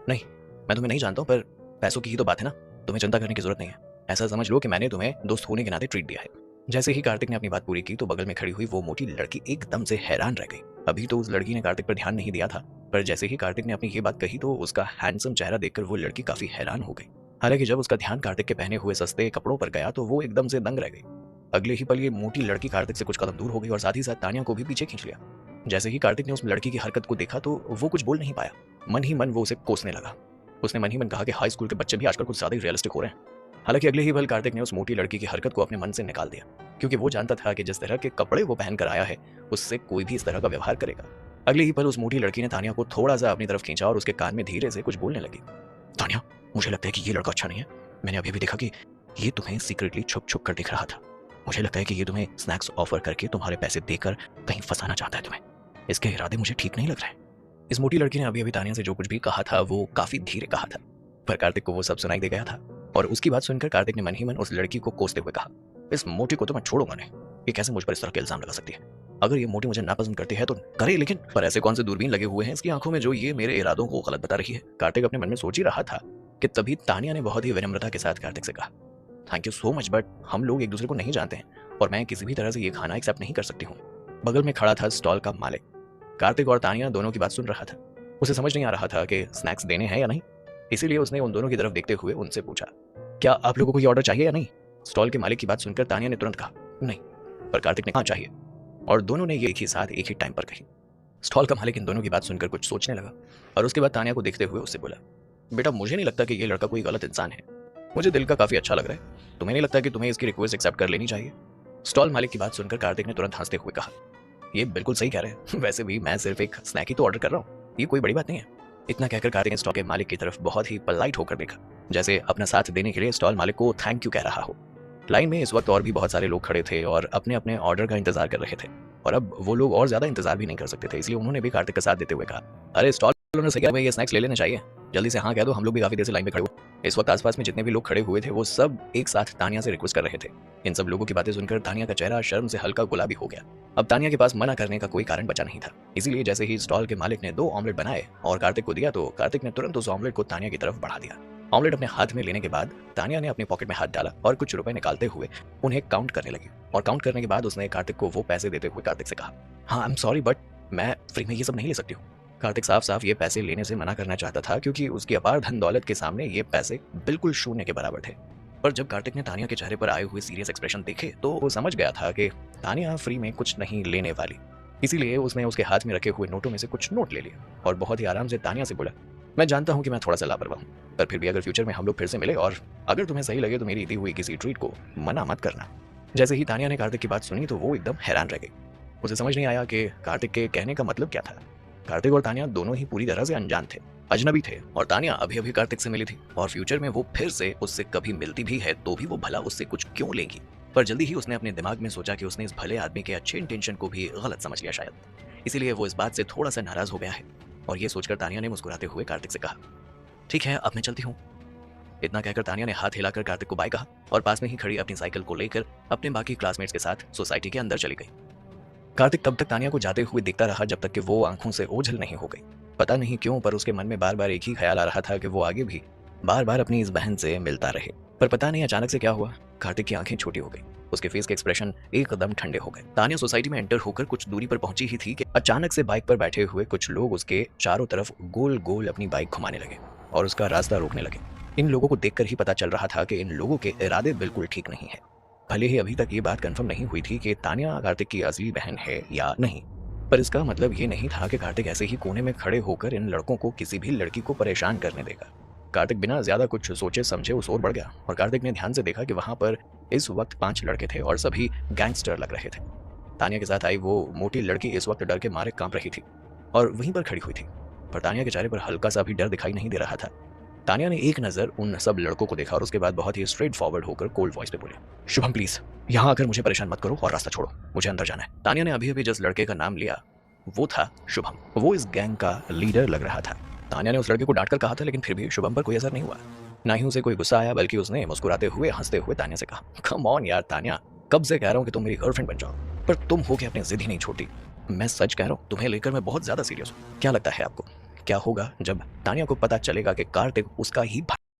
नहीं, मैं तुम्हें नहीं जानता हूँ, पर पैसों की ही तो बात है ना, तुम्हें चिंता करने की जरूरत नहीं है। ऐसा समझ लो कि मैंने तुम्हें दोस्त होने के नाते ट्रीट दिया है। जैसे ही कार्तिक ने अपनी बात पूरी की तो बगल में खड़ी हुई वो मोटी लड़की एकदम से हैरान रह गई। अभी तो उस लड़की ने कार्तिक पर ध्यान नहीं दिया था, पर जैसे ही कार्तिक ने अपनी ये बात कही तो उसका हैंडसम चेहरा देखकर वो लड़की काफी हैरान हो गई। हालांकि जब उसका ध्यान कार्तिक के पहने हुए सस्ते कपड़ों पर गया तो वो एकदम से दंग रह गई। अगले ही पल ये मोटी लड़की कार्तिक से कुछ कदम दूर हो गई और साथ ही साथ तानिया को भी पीछे खींच लिया। जैसे ही कार्तिक ने उस लड़की की हरकत को देखा तो वो कुछ बोल नहीं पाया। मन ही मन वो उसे कोसने लगा। उसने मन ही मन कहा कि हाई स्कूल के बच्चे भी आजकल कुछ ज्यादा ही रियलिस्टिक हो रहे हैं। हालांकि अगले ही पल कार्तिक ने उस मोटी लड़की की हरकत को अपने मन से निकाल दिया, क्योंकि वो जानता था कि जिस तरह के कपड़े वो पहन कर आया है उससे कोई भी इस तरह का व्यवहार करेगा। अगले ही पल उस मोटी लड़की ने तानिया को थोड़ा सा अपनी तरफ खींचा और उसके कान में धीरे से कुछ बोलने लगी। तानिया, मुझे लगता है कि ये लड़का अच्छा नहीं है। मैंने अभी भी देखा कि ये तुम्हें सीक्रेटली छुप छुप कर दिख रहा था। मुझे लगता है कि ये तुम्हें स्नैक्स ऑफर करके तुम्हारे पैसे देकर कहीं फंसाना चाहता है तुम्हें। इसके इरादे मुझे ठीक नहीं लग रहे हैं। इस मोटी लड़की ने अभी अभी तानिया से जो कुछ भी कहा था वो काफी धीरे कहा था, पर कार्तिक को वो सब सुनाई दे गया था, और उसकी बात सुनकर कार्तिक ने मन ही मन उस लड़की को कोसते हुए कहा, इस मोटी को तो मैं छोड़ूंगा नहीं। ये कैसे मुझ पर इस तरह के इल्जाम लगा सकती है? अगर ये मोटी मुझे नापसंद करती है तो करे, लेकिन पर ऐसे कौन से दूरबीन लगे हुए हैं इसकी आंखों में जो ये मेरे इरादों को गलत बता रही है? कार्तिक अपने मन में सोच ही रहा था कि तभी तानिया ने बहुत ही विनम्रता के साथ कार्तिक से कहा, thank you so much, but हम लोग एक दूसरे को नहीं जानते हैं और मैं किसी भी तरह से ये खाना एक्सेप्ट नहीं कर सकती हूँ। बगल में खड़ा था स्टॉल का मालिक। कार्तिक और तानिया दोनों की बात सुन रहा था। उसे समझ नहीं आ रहा था कि स्नैक्स देने हैं या नहीं, इसीलिए उसने उन दोनों की तरफ देखते हुए उनसे पूछा, क्या आप लोगों को ये ऑर्डर चाहिए या नहीं? स्टॉल के मालिक की बात सुनकर तानिया ने तुरंत कहा, नहीं, पर कार्तिक ने हाँ चाहिए, और दोनों ने ये एक ही साथ एक ही टाइम पर कही। स्टॉल का मालिक इन दोनों की बात सुनकर कुछ सोचने लगा और उसके बाद तानिया को देखते हुए उससे बोला, बेटा मुझे नहीं लगता कि ये लड़का कोई गलत इंसान है। मुझे दिल का काफी अच्छा लग रहा है। तुम्हें नहीं लगता कि तुम्हें इसकी रिक्वेस्ट एक्सेप्ट कर लेनी चाहिए? स्टॉल मालिक की बात सुनकर कार्तिक ने तुरंत हंसते हुए कहा, ये बिल्कुल सही कह रहे हैं। वैसे भी मैं सिर्फ एक स्नैक ही तो ऑर्डर कर रहा हूँ, ये कोई बड़ी बात नहीं है। इतना कहकर कार्तिक ने स्टॉल के मालिक की तरफ बहुत ही पोलाइट होकर देखा, जैसे अपना साथ देने के लिए स्टॉल मालिक को थैंक यू कह रहा हो। लाइन में इस वक्त और भी बहुत सारे लोग खड़े थे और अपने अपने ऑर्डर का इंतजार कर रहे थे, और अब वो लोग और ज्यादा इंतजार भी नहीं कर सकते थे, इसलिए उन्होंने भी कार्तिक का साथ देते हुए कहा, अरे स्टॉल वालों से क्या ये स्नैक्स ले लेना चाहिए, जल्दी से हाँ कह दो, हम लोग भी काफी देर से लाइन में खड़े हुए। इस वक्त आसपास में जितने भी लोग खड़े हुए थे वो सब एक साथ तानिया से रिक्वेस्ट कर रहे थे। इन सब लोगों की बातें सुनकर तानिया का चेहरा शर्म से हल्का गुलाबी हो गया। अब तानिया के पास मना करने का कोई कारण बचा नहीं था, इसीलिए जैसे ही स्टॉल के मालिक ने 2 ऑमलेट बनाए और कार्तिक को दिया तो कार्तिक ने तुरंत उस ऑमलेट को तानिया की तरफ बढ़ा दिया। ऑमलेट अपने हाथ में लेने के बाद तानिया ने अपने पॉकेट में हाथ डाला और कुछ रुपए निकालते हुए उन्हें काउंट करने लगी, और काउंट करने के बाद उसने कार्तिक को वो पैसे देते हुए कार्तिक से कहा, हाँ आई एम सॉरी बट मैं फ्री में ये सब नहीं ले सकती हूँ। कार्तिक साफ साफ ये पैसे लेने से मना करना चाहता था, क्योंकि उसकी अपार धन दौलत के सामने ये पैसे बिल्कुल शून्य के बराबर थे। पर जब कार्तिक ने तानिया के चेहरे पर आए हुए सीरियस एक्सप्रेशन देखे तो वो समझ गया था कि तानिया फ्री में कुछ नहीं लेने वाली, इसीलिए उसने उसके हाथ में रखे हुए नोटों में से कुछ नोट ले लिया और बहुत ही आराम से तानिया से बोला, मैं जानता हूँ कि मैं थोड़ा सा लापरवाह हूँ, पर फिर भी अगर फ्यूचर में हम लोग फिर से मिले और अगर तुम्हें सही लगे तो मेरी दी हुई किसी ट्रीट को मना मत करना। जैसे ही तानिया ने कार्तिक की बात सुनी तो वो एकदम हैरान रह गई। उसे समझ नहीं आया कि कार्तिक के कहने का मतलब क्या था। कार्तिक और तानिया दोनों ही पूरी तरह से अनजान थे, अजनबी थे, और तानिया अभी अभी कार्तिक से मिली थी और फ्यूचर में वो फिर से उससे कभी मिलती भी है तो भी वो भला उससे कुछ क्यों लेगी। पर जल्दी ही उसने अपने दिमाग में सोचा कि उसने इस भले आदमी के अच्छे इंटेंशन को भी गलत समझ लिया शायद, इसीलिए वो इस बात से थोड़ा सा नाराज हो गया है। और ये सोचकर तानिया ने मुस्कुराते हुए कार्तिक से कहा, ठीक है अब मैं चलती हूँ। इतना कहकर तानिया ने हाथ हिलाकर कार्तिक को बाय कहा और पास में ही खड़ी अपनी साइकिल को लेकर अपने बाकी क्लासमेट्स के साथ सोसाइटी के अंदर चली गई। कार्तिक तब तक तानिया को जाते हुए देखता रहा जब तक कि वो आंखों से ओझल नहीं हो गई। पता नहीं क्यों पर उसके मन में बार बार एक ही ख्याल आ रहा था कि वो आगे भी बार बार अपनी इस बहन से मिलता रहे। पर पता नहीं अचानक से क्या हुआ, कार्तिक की आंखें छोटी हो गई, उसके फेस के एक्सप्रेशन एकदम ठंडे हो गए। तानिया सोसाइटी में एंटर होकर कुछ दूरी पर पहुंची ही थी कि अचानक से बाइक पर बैठे हुए कुछ लोग उसके चारों तरफ गोल गोल अपनी बाइक घुमाने लगे और उसका रास्ता रोकने लगे। इन लोगों को देखकर ही पता चल रहा था कि इन लोगों के इरादे बिल्कुल ठीक नहीं है। भले ही अभी तक ये बात कंफर्म नहीं हुई थी कि तानिया कार्तिक की असली बहन है या नहीं, पर इसका मतलब ये नहीं था कि कार्तिक ऐसे ही कोने में खड़े होकर इन लड़कों को किसी भी लड़की को परेशान करने देगा। कार्तिक बिना ज्यादा कुछ सोचे समझे उस ओर बढ़ गया और कार्तिक ने ध्यान से देखा कि वहां पर इस वक्त 5 लड़के थे और सभी गैंगस्टर लग रहे थे। तानिया के साथ आई वो मोटी लड़की इस वक्त डर के मारे कांप रही थी और वहीं पर खड़ी हुई थी, पर तानिया के चेहरे पर हल्का सा भी डर दिखाई नहीं दे रहा था। तानिया ने एक नजर उन सब लड़कों को देखा और उसके बाद बहुत ही स्ट्रेट फॉरवर्ड होकर कोल्ड वॉइस पे बोली, शुभम प्लीज यहाँ आकर मुझे परेशान मत करो और रास्ता छोड़ो, मुझे अंदर जाना है। तानिया ने अभी अभी जिस लड़के का नाम लिया वो था शुभम। वो इस गैंग का लीडर लग रहा था। तानिया ने उस लड़के को डांटकर कहा था लेकिन फिर भी शुभम पर कोई असर नहीं हुआ, ना ही उसे कोई गुस्सा आया, बल्कि उसने मुस्कुराते हुए हंसते हुए तानिया से कहा, कम ऑन यार तानिया, कब से कह रहा हूँ कि तुम मेरी गर्लफ्रेंड बन जाओ, पर तुम हो के अपनी जिद ही नहीं छोड़ती। मैं सच कह रहा हूँ, तुम्हें लेकर मैं बहुत ज्यादा सीरियस हूँ। क्या लगता है आपको क्या होगा जब तानिया को पता चलेगा कि कार्तिक उसका ही